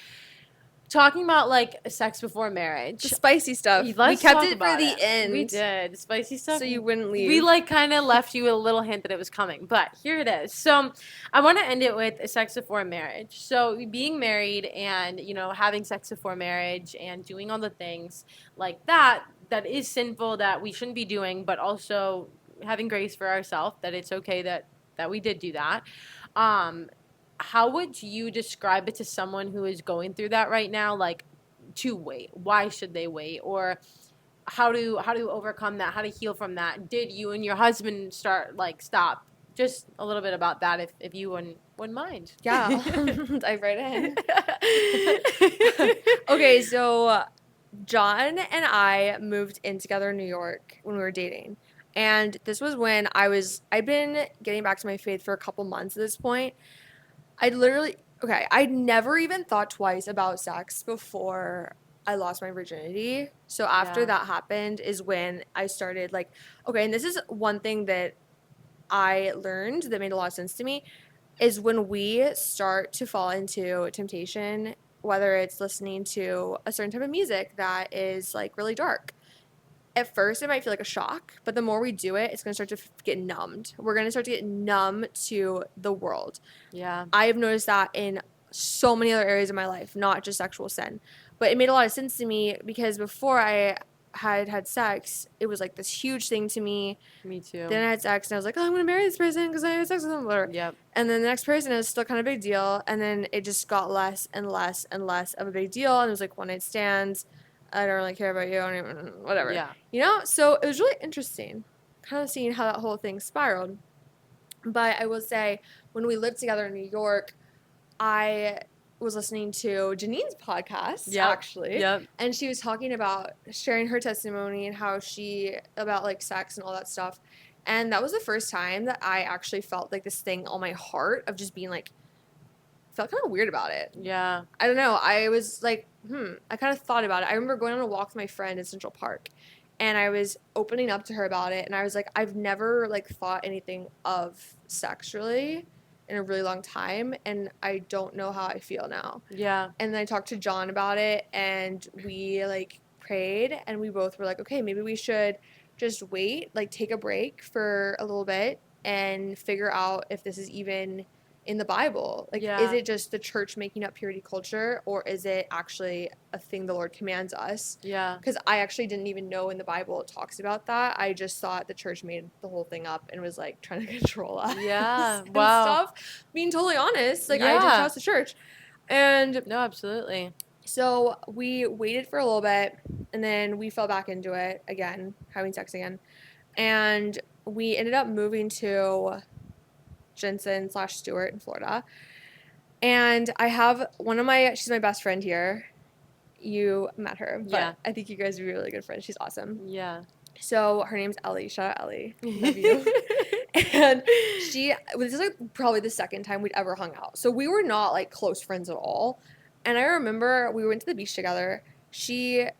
talking about like sex before marriage, the spicy stuff. We kept it for the end. We did spicy stuff, so you wouldn't leave. We like kind of left you a little hint that it was coming, but here it is. So I want to end it with sex before marriage. So being married and having sex before marriage and doing all the things like that is sinful, that we shouldn't be doing, but also having grace for ourselves that it's okay that we did do that. How would you describe it to someone who is going through that right now? Like, to wait. Why should they wait? Or how to overcome that? How to heal from that? Did you and your husband stop? Just a little bit about that, if you wouldn't mind. Yeah, dive right in. Okay, so John and I moved in together in New York when we were dating. And this was when I'd been getting back to my faith for a couple months at this point. I'd never even thought twice about sex before I lost my virginity. So after that happened is when I started and this is one thing that I learned that made a lot of sense to me, is when we start to fall into temptation, whether it's listening to a certain type of music that is really dark. At first, it might feel like a shock, but the more we do it, it's going to start to get numbed. We're going to start to get numb to the world. Yeah. I have noticed that in so many other areas of my life, not just sexual sin. But it made a lot of sense to me because before I had sex, it was like this huge thing to me. Me too. Then I had sex, and I was like, oh, I'm going to marry this person because I had sex with them. Whatever. Yep. And then the next person, it was still kind of a big deal. And then it just got less and less and less of a big deal. And it was like one-night stands. I don't really care about you, I don't even, whatever. Yeah. So it was really interesting kind of seeing how that whole thing spiraled. But I will say, when we lived together in New York, I was listening to Janine's podcast, actually. Yep. And she was talking about sharing her testimony and how about sex and all that stuff. And that was the first time that I actually felt this thing on my heart of just being felt kind of weird about it. Yeah. I don't know. I was I kind of thought about it. I remember going on a walk with my friend in Central Park, and I was opening up to her about it, and I was like, I've never thought anything of sex really in a really long time, and I don't know how I feel now. Yeah. And then I talked to John about it, and we prayed, and we both were like, okay, maybe we should just wait, take a break for a little bit and figure out if this is even in the Bible. Is it just the church making up purity culture, or is it actually a thing the Lord commands us? Yeah. Because I actually didn't even know in the Bible it talks about that. I just thought the church made the whole thing up and was trying to control us. Yeah. And Wow. stuff. Being totally honest, I didn't trust the church. And no, absolutely. So we waited for a little bit, and then we fell back into it again, having sex again. And we ended up moving to Jensen/Stewart in Florida. And I have she's my best friend here. You met her, but I think you guys would be really good friends. She's awesome. Yeah. So her name's Ellie. Shout out Ellie. Love you. And this is probably the second time we'd ever hung out. So we were not close friends at all. And I remember we went to the beach together. I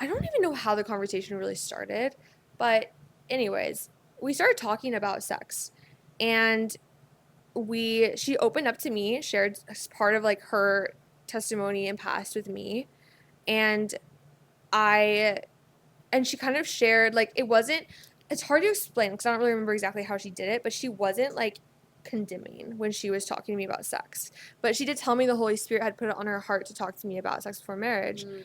don't even know how the conversation really started, but anyways, we started talking about sex. And she opened up to me, shared part of like her testimony and past with me. And she kind of shared, like, it's hard to explain because I don't really remember exactly how she did it, but she wasn't like condemning when she was talking to me about sex. But she did tell me the Holy Spirit had put it on her heart to talk to me about sex before marriage. And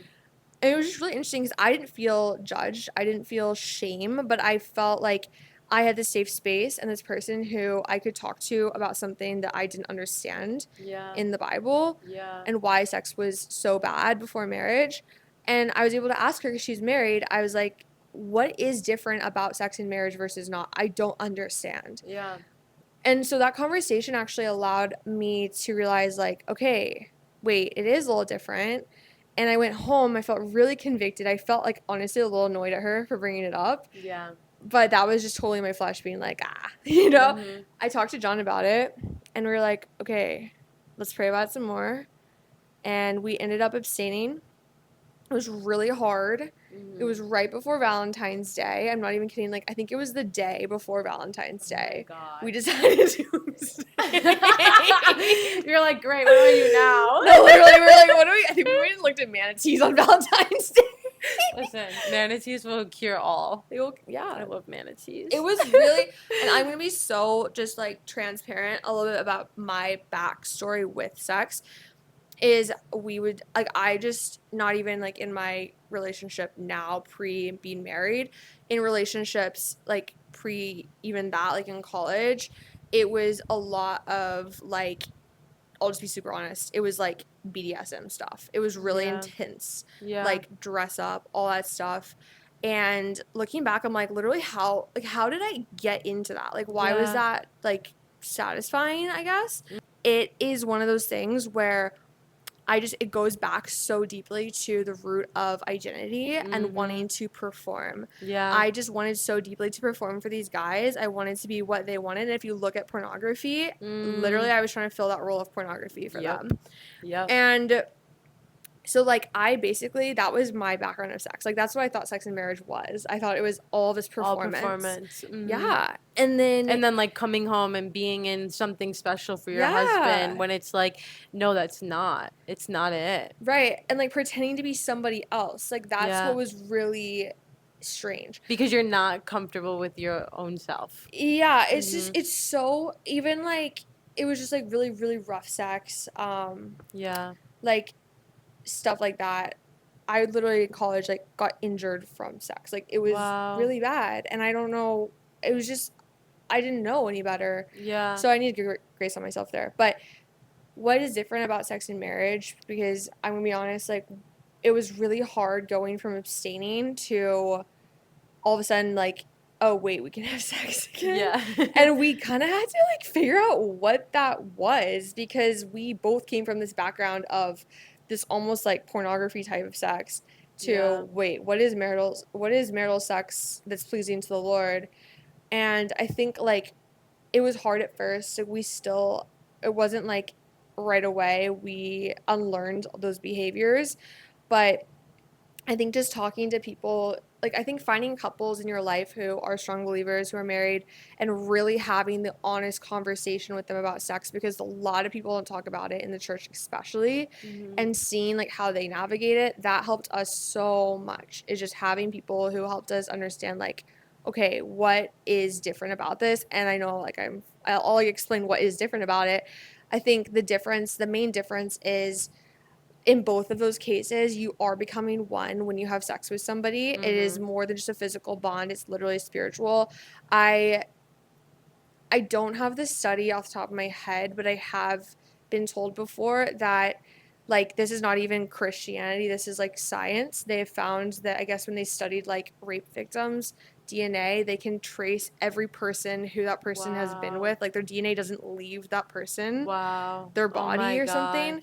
it was just really interesting because I didn't feel judged. I didn't feel shame, but I felt like I had this safe space and this person who I could talk to about something that I didn't understand in the Bible and why sex was so bad before marriage. And I was able to ask her because she's married. I was like, what is different about sex in marriage versus not? I don't understand. Yeah. And so that conversation actually allowed me to realize, like, okay, wait, it is a little different. And I went home. I felt really convicted. I felt like, honestly, a little annoyed at her for bringing it up. Yeah. But that was just totally my flesh being like, you know? I talked to John about it, and we were like, okay, let's pray about it some more. And we ended up abstaining. It was really hard. It was right before Valentine's Day. I'm not even kidding. Like, I think it was the day before Valentine's Day. Oh my God. We decided to abstain. You're like, great, what are you now? No, literally, we're like, what do we? I think we went and looked at manatees on Valentine's Day. Listen, manatees will cure all. Yeah. I love manatees. It was really, and I'm going to be so just like transparent a little bit about my backstory with sex. Is I just, not even like in my relationship now, pre being married, in relationships like pre even that, like in college, it was a lot of like, I'll just be super honest, it was like BDSM stuff. It was really intense. Like dress up, all that stuff. And looking back, I'm like, literally how did I get into that? Like, why was that like satisfying, I guess? It is one of those things where it goes back so deeply to the root of identity and wanting to perform. I just wanted so deeply to perform for these guys. I wanted to be what they wanted. And if you look at pornography, literally I was trying to fill that role of pornography for them. And so, like, that was my background of sex. Like, that's what I thought sex and marriage was. I thought it was all this performance. All performance. Yeah. And then, like, coming home and being in something special for your husband when it's like, no, that's not. It's not it. Right. And, like, pretending to be somebody else. Like, that's what was really strange. Because you're not comfortable with your own self. Yeah. It's just, it's so, even, like, it was just, like, really, really rough sex. Like, stuff like that. I literally in college like got injured from sex. Like it was really bad, and I don't know. It was just I didn't know any better. Yeah. So I need to give grace on myself there. But what is different about sex and marriage? Because I'm gonna be honest, like it was really hard going from abstaining to all of a sudden like, oh wait, we can have sex again. Yeah. And we kind of had to like figure out what that was because we both came from this background of this almost like pornography type of sex to wait, what is marital sex that's pleasing to the Lord? And I think like it was hard at first. It wasn't like right away we unlearned those behaviors, but I think just talking to people, like I think finding couples in your life who are strong believers, who are married, and really having the honest conversation with them about sex, because a lot of people don't talk about it in the church especially, and seeing like how they navigate it, that helped us so much. Is just having people who helped us understand like, okay, what is different about this? And I know like I'll explain what is different about it. I think the main difference is in both of those cases, you are becoming one when you have sex with somebody. It is more than just a physical bond. It's literally spiritual. I don't have this study off the top of my head, but I have been told before that like this is not even Christianity. This is like science. They have found that I guess when they studied like rape victims' DNA, they can trace every person who that person has been with. Like their DNA doesn't leave that person. Their body or something.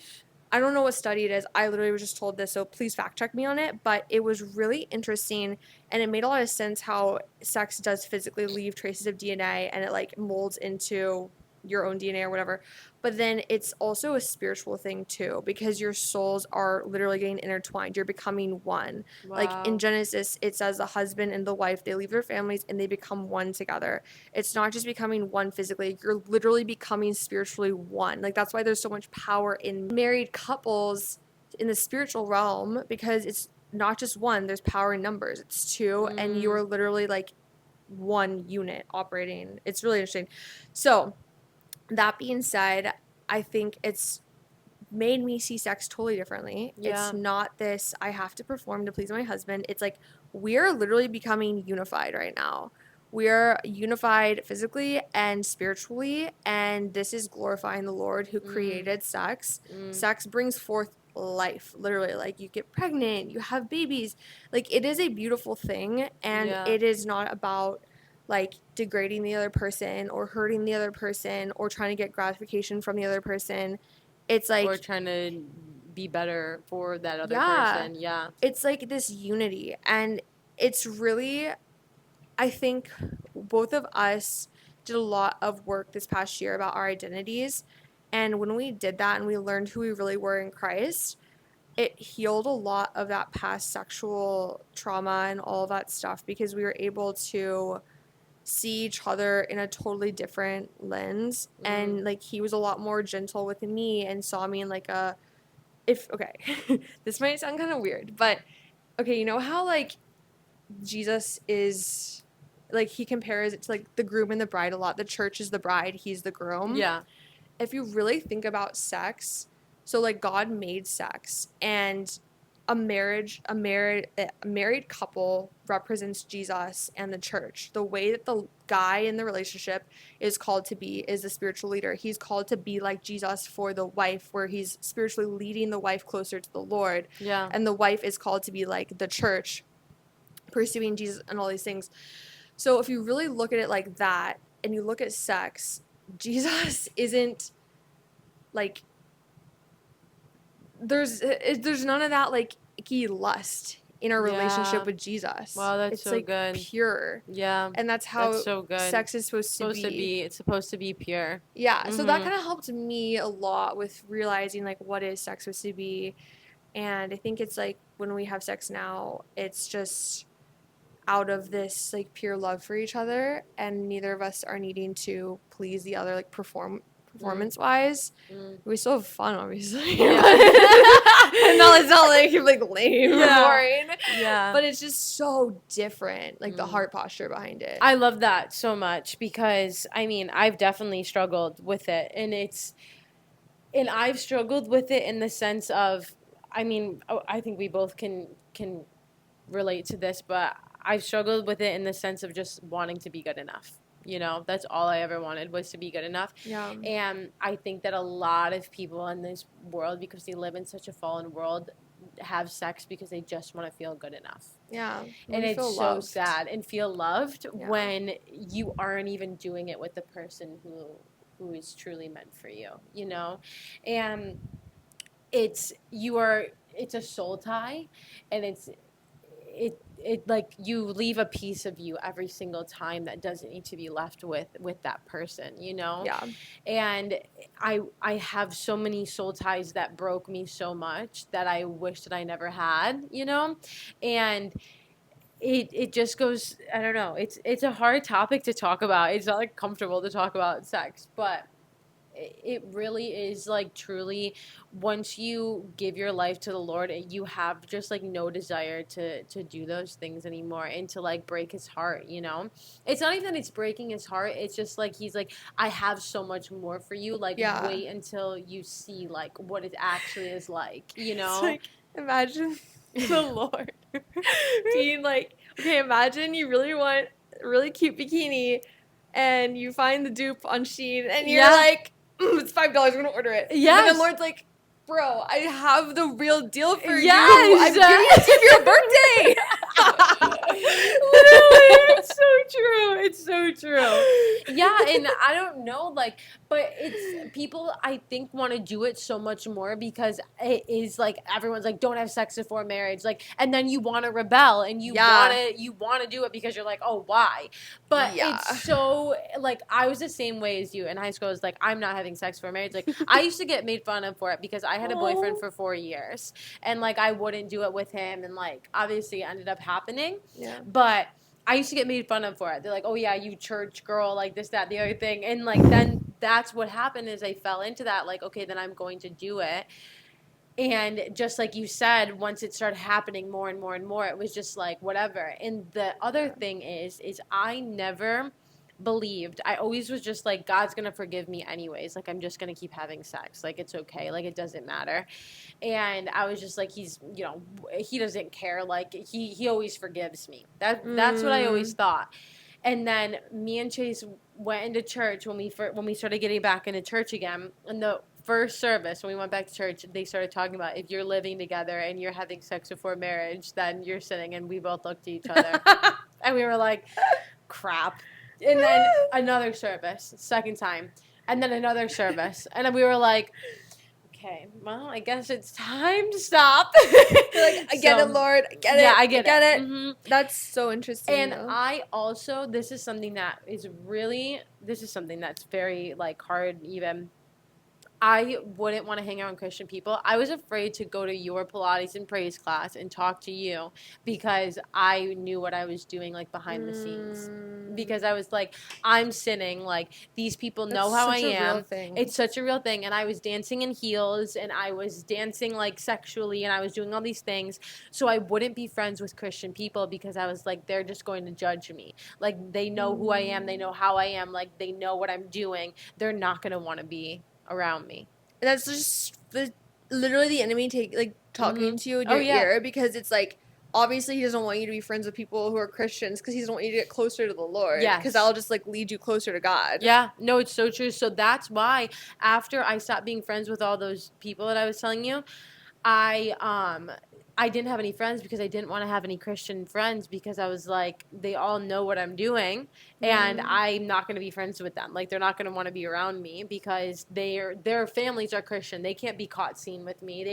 I don't know what study it is. I literally was just told this, so please fact check me on it. But it was really interesting, and it made a lot of sense how sex does physically leave traces of DNA, and it like molds into your own DNA or whatever. But then it's also a spiritual thing too, because your souls are literally getting intertwined. You're becoming one. Like in Wow. Genesis, it says the husband and the wife, they leave their families and they become one together. It's not just becoming one physically, you're literally becoming spiritually one. Like that's why there's so much power in married couples in the spiritual realm, because it's not just one, there's power in numbers. It's two, and you are literally like one unit operating. It's really interesting. So that being said, I think it's made me see sex totally differently. Yeah. It's not this I have to perform to please my husband. It's like we're literally becoming unified right now. We're unified physically and spiritually, and this is glorifying the Lord who created sex. Sex brings forth life, literally. Like you get pregnant, you have babies. Like it is a beautiful thing, and Yeah. it is not about like degrading the other person or hurting the other person or trying to get gratification from the other person. It's like, or trying to be better for that other yeah, person. Yeah. it's like this unity, and it's really, I think both of us did a lot of work this past year about our identities, and when we did that and we learned who we really were in Christ, it healed a lot of that past sexual trauma and all of that stuff, because we were able to see each other in a totally different lens. And like he was a lot more gentle with me and saw me in like a, if okay, this might sound kind of weird, but okay, you know how like Jesus is, like he compares it to like the groom and the bride a lot. The church is the bride, he's the groom. Yeah. If you really think about sex, so like God made sex, and a married couple represents Jesus and the church. The way that the guy in the relationship is called to be is the spiritual leader. He's called to be like Jesus for the wife, where he's spiritually leading the wife closer to the Lord. Yeah. And the wife is called to be like the church, pursuing Jesus and all these things. So if you really look at it like that, and you look at sex, Jesus isn't like, there's none of that like icky lust in our relationship with Jesus. Wow, that's it's so like good. pure. Yeah. And that's how That's so good. sex is supposed to be. It's supposed to be pure. Yeah. So that kind of helped me a lot with realizing like what is sex supposed to be. And I think it's like when we have sex now, it's just out of this like pure love for each other, and neither of us are needing to please the other like performance wise. We still have fun, obviously. Yeah. It's not like lame or boring. Yeah. But it's just so different, like the heart posture behind it. I love that so much, because I mean, I've definitely struggled with it, and I've struggled with it in the sense of, I mean, I think we both can relate to this, but I've struggled with it in the sense of just wanting to be good enough. You know, that's all I ever wanted, was to be good enough. Yeah. And I think that a lot of people in this world, because they live in such a fallen world, have sex because they just want to feel good enough. Yeah. And it's so loved. sad, and feel loved when you aren't even doing it with the person who is truly meant for you, you know? And it's a soul tie, and it like you leave a piece of you every single time that doesn't need to be left with that person, you know? Yeah. And I have so many soul ties that broke me so much that I wish that I never had, you know? And it just goes, I don't know, it's a hard topic to talk about. It's not like comfortable to talk about sex, but it really is like truly, once you give your life to the Lord, you have just like no desire to do those things anymore, and to like break his heart, you know? It's not even that it's breaking his heart, it's just like he's like, I have so much more for you, like wait until you see like what it actually is like, you know? It's like, imagine the Lord being like, okay, imagine you really want a really cute bikini and you find the dupe on Shein and you're like, it's $5, I'm gonna order it. Yes. And then the Lord's like, bro, I have the real deal for you. Yes. I'm giving it to you for your birthday. Literally, it's so true. It's so true. Yeah, and I don't know, like, but it's people I think want to do it so much more because it is like everyone's like, don't have sex before marriage, like, and then you want to rebel and you want to do it because you're like, oh, why? But it's so like I was the same way as you in high school. I was like, I'm not having sex before marriage. Like I used to get made fun of for it because I had a boyfriend for 4 years and like I wouldn't do it with him, and like obviously it ended up happening. Yeah. But I used to get made fun of for it. They're like, oh, yeah, you church girl, like this, that, the other thing. And, like, then that's what happened is I fell into that, like, okay, then I'm going to do it. And just like you said, once it started happening more and more and more, it was just like, whatever. And the other thing is I never believed. I always was just like, God's going to forgive me anyways. Like, I'm just going to keep having sex. Like, it's okay. Like, it doesn't matter. And I was just like, he's, you know, he doesn't care. Like, he always forgives me. That's what I always thought. And then me and Chase went into church when we started getting back into church again. And the first service, when we went back to church, they started talking about if you're living together and you're having sex before marriage, then you're sinning. And we both looked at each other. And we were like, crap. And then another service, second time. And then another service. And then we were like, okay, well, I guess it's time to stop. You're like, I get it, Lord. I get it. Yeah, I get it. Mm-hmm. That's so interesting. And I also, this is something that's very, like, hard even. I wouldn't want to hang out with Christian people. I was afraid to go to your Pilates and praise class and talk to you because I knew what I was doing, like, behind the scenes. Because I was like, I'm sinning. Like, these people know how I am. Real thing. It's such a real thing. And I was dancing in heels and I was dancing, like, sexually, and I was doing all these things. So I wouldn't be friends with Christian people because I was like, they're just going to judge me. Like, they know who I am. They know how I am. Like, they know what I'm doing. They're not going to want to be around me. And that's just literally the enemy talking to you in your ear, because it's like, obviously he doesn't want you to be friends with people who are Christians because he doesn't want you to get closer to the Lord. Yes. Because that'll just like lead you closer to God. Yeah, no, it's so true. So that's why after I stopped being friends with all those people that I was telling you, I didn't have any friends because I didn't want to have any Christian friends because I was like, they all know what I'm doing and I'm not going to be friends with them. Like, they're not going to want to be around me because their families are Christian. They can't be caught seen with me.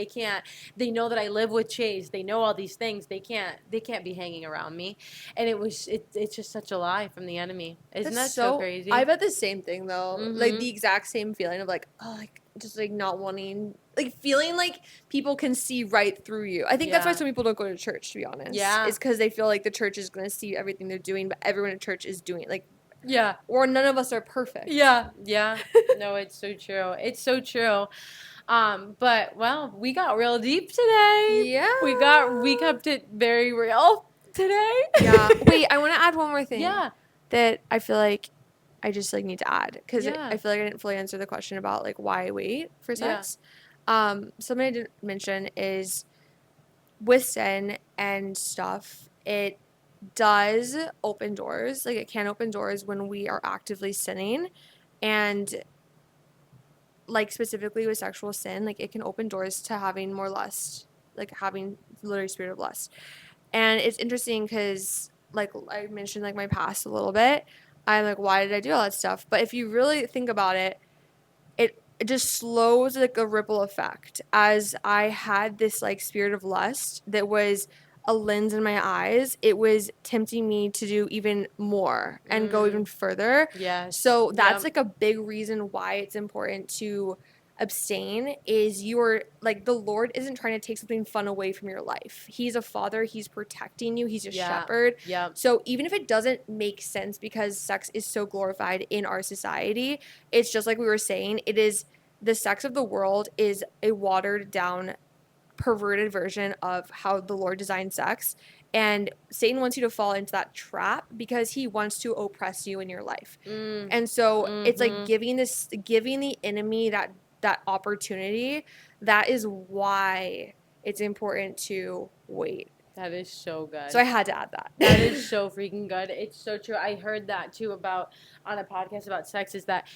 They know that I live with Chase. They know all these things. They can't be hanging around me. And it's just such a lie from the enemy. Isn't that so crazy? I've had the same thing though. Like the exact same feeling of like, oh, like just like not wanting, like feeling like people can see right through you. I think that's why some people don't go to church, to be honest. Yeah. It's because they feel like the church is going to see everything they're doing, but everyone in church is doing it. Like, yeah. Or none of us are perfect. Yeah. Yeah. No, it's so true. It's so true. But well, we got real deep today. Yeah. We kept it very real today. Yeah. Wait, I want to add one more thing. Yeah. That I feel like I just like need to add, because Yeah. I feel like I didn't fully answer the question about like why wait for sex. Yeah. Something I didn't mention is with sin and stuff, it does open doors. Like, it can open doors when we are actively sinning, and like specifically with sexual sin, like it can open doors to having more lust, like having literally spirit of lust. And it's interesting because like I mentioned like my past a little bit. I'm like, why did I do all that stuff? But if you really think about it, it just slows like a ripple effect. As I had this like spirit of lust that was a lens in my eyes, it was tempting me to do even more and go even further. Yes. So that's like a big reason why it's important to abstain, is you're like, the Lord isn't trying to take something fun away from your life. He's a father. He's protecting you. He's a shepherd. Yeah. So even if it doesn't make sense because sex is so glorified in our society, it's just like we were saying, it is the sex of the world is a watered down, perverted version of how the Lord designed sex. And Satan wants you to fall into that trap because he wants to oppress you in your life. And so it's like giving the enemy that opportunity. That is why it's important to wait. That is so good. So I had to add that. That is so freaking good. It's so true. I heard that too on a podcast about sex, is that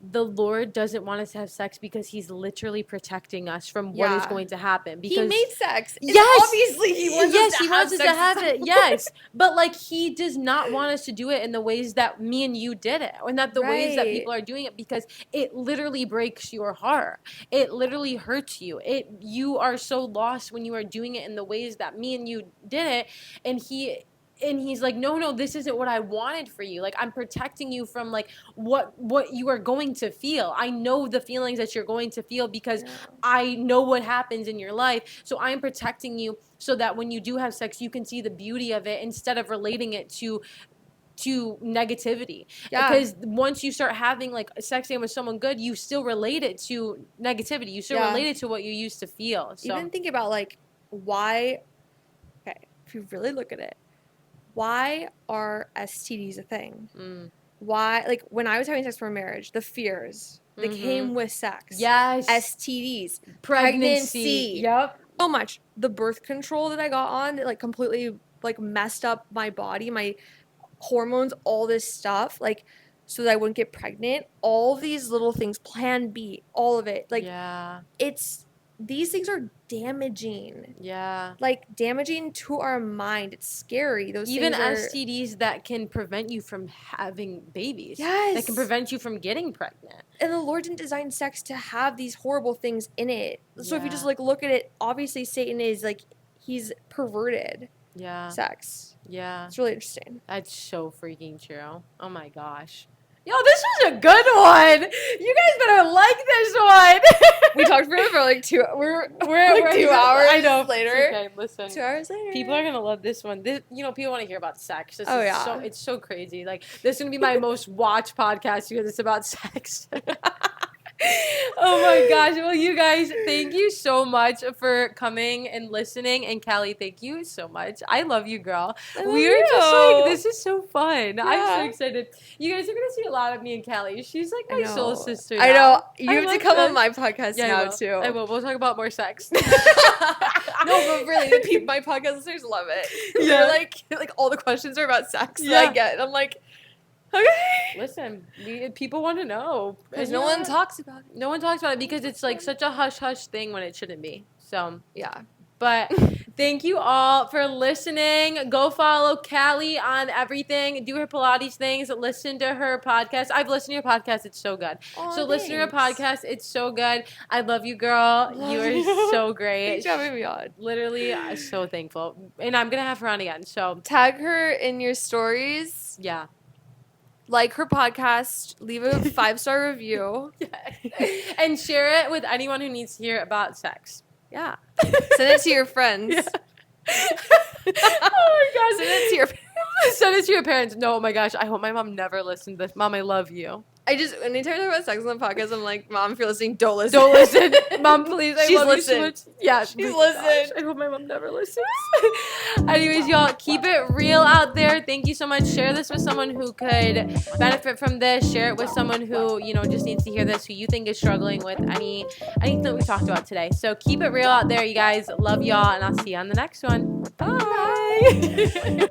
the Lord doesn't want us to have sex because he's literally protecting us from what is going to happen. Because he made sex. Yes. Obviously he wants us to have it. Yes. But like he does not want us to do it in the ways that me and you did it. And that the ways that people are doing it, because it literally breaks your heart. It literally hurts you. You are so lost when you are doing it in the ways that me and you did it. And he's like, no, this isn't what I wanted for you. Like, I'm protecting you from like what you are going to feel. I know the feelings that you're going to feel because I know what happens in your life. So I am protecting you so that when you do have sex, you can see the beauty of it instead of relating it to negativity. Because once you start having like sex with someone good, you still relate it to negativity. You still relate it to what you used to feel. So even think about like why, okay, if you really look at it, why are STDs a thing? Why, like when I was having sex before marriage, the fears that came with sex. Yes. STDs. Pregnancy. Yep. So much. The birth control that I got on that like completely like messed up my body, my hormones, all this stuff, like so that I wouldn't get pregnant. All these little things, Plan B, all of it. Like these things are damaging. Yeah. Like damaging to our mind. It's scary. Those even things STDs that can prevent you from having babies. Yes. That can prevent you from getting pregnant. And the Lord didn't design sex to have these horrible things in it. So if you just like look at it, obviously Satan is like, he's perverted sex. Yeah. It's really interesting. That's so freaking true. Oh my gosh. Yo, this was a good one. You guys better like this one. We talked for like 2 we're like 2 hours. I know. Later. Okay, listen. 2 hours later. People are gonna love this one. People want to hear about sex. It's so crazy. Like this is gonna be my most watched podcast because it's about sex. Oh my gosh. Well, you guys, thank you so much for coming and listening. And Callie, thank you so much. I love you, girl. We are just like, this is so fun. I'm so excited. You guys are going to see a lot of me and Callie. She's like my soul sister now. I know. You have to come on my podcast now, too. I will. We'll talk about more sex. No, but really, my podcast listeners love it. Yeah. They're like all the questions are about sex that I get. And I'm like, okay. Listen, people want to know. Because no one talks about it. No one talks about it because it's like such a hush-hush thing when it shouldn't be. So, yeah. But thank you all for listening. Go follow Callie on everything. Do her Pilates things. Listen to her podcast. I've listened to your podcast. It's so good. Listen to her podcast. It's so good. I love you, girl. You are so great. Thanks for having me on. Literally, I'm so thankful. And I'm going to have her on again. So tag her in your stories. Yeah. Like her podcast, leave a 5-star review. And share it with anyone who needs to hear about sex. Yeah. Send it to your friends. Yeah. Oh my gosh. Send it to your parents. Send it to your parents. No, oh my gosh. I hope my mom never listened to this. Mom, I love you. Anytime I talk about sex on the podcast, I'm like, Mom, if you're listening, don't listen. Don't listen. Mom, please. I love you so much. Yeah, she's listened. I hope my mom never listens. Anyways, y'all, keep it real out there. Thank you so much. Share this with someone who could benefit from this. Share it with someone who, just needs to hear this, who you think is struggling with anything that we talked about today. So keep it real out there, you guys. Love y'all, and I'll see you on the next one. Bye.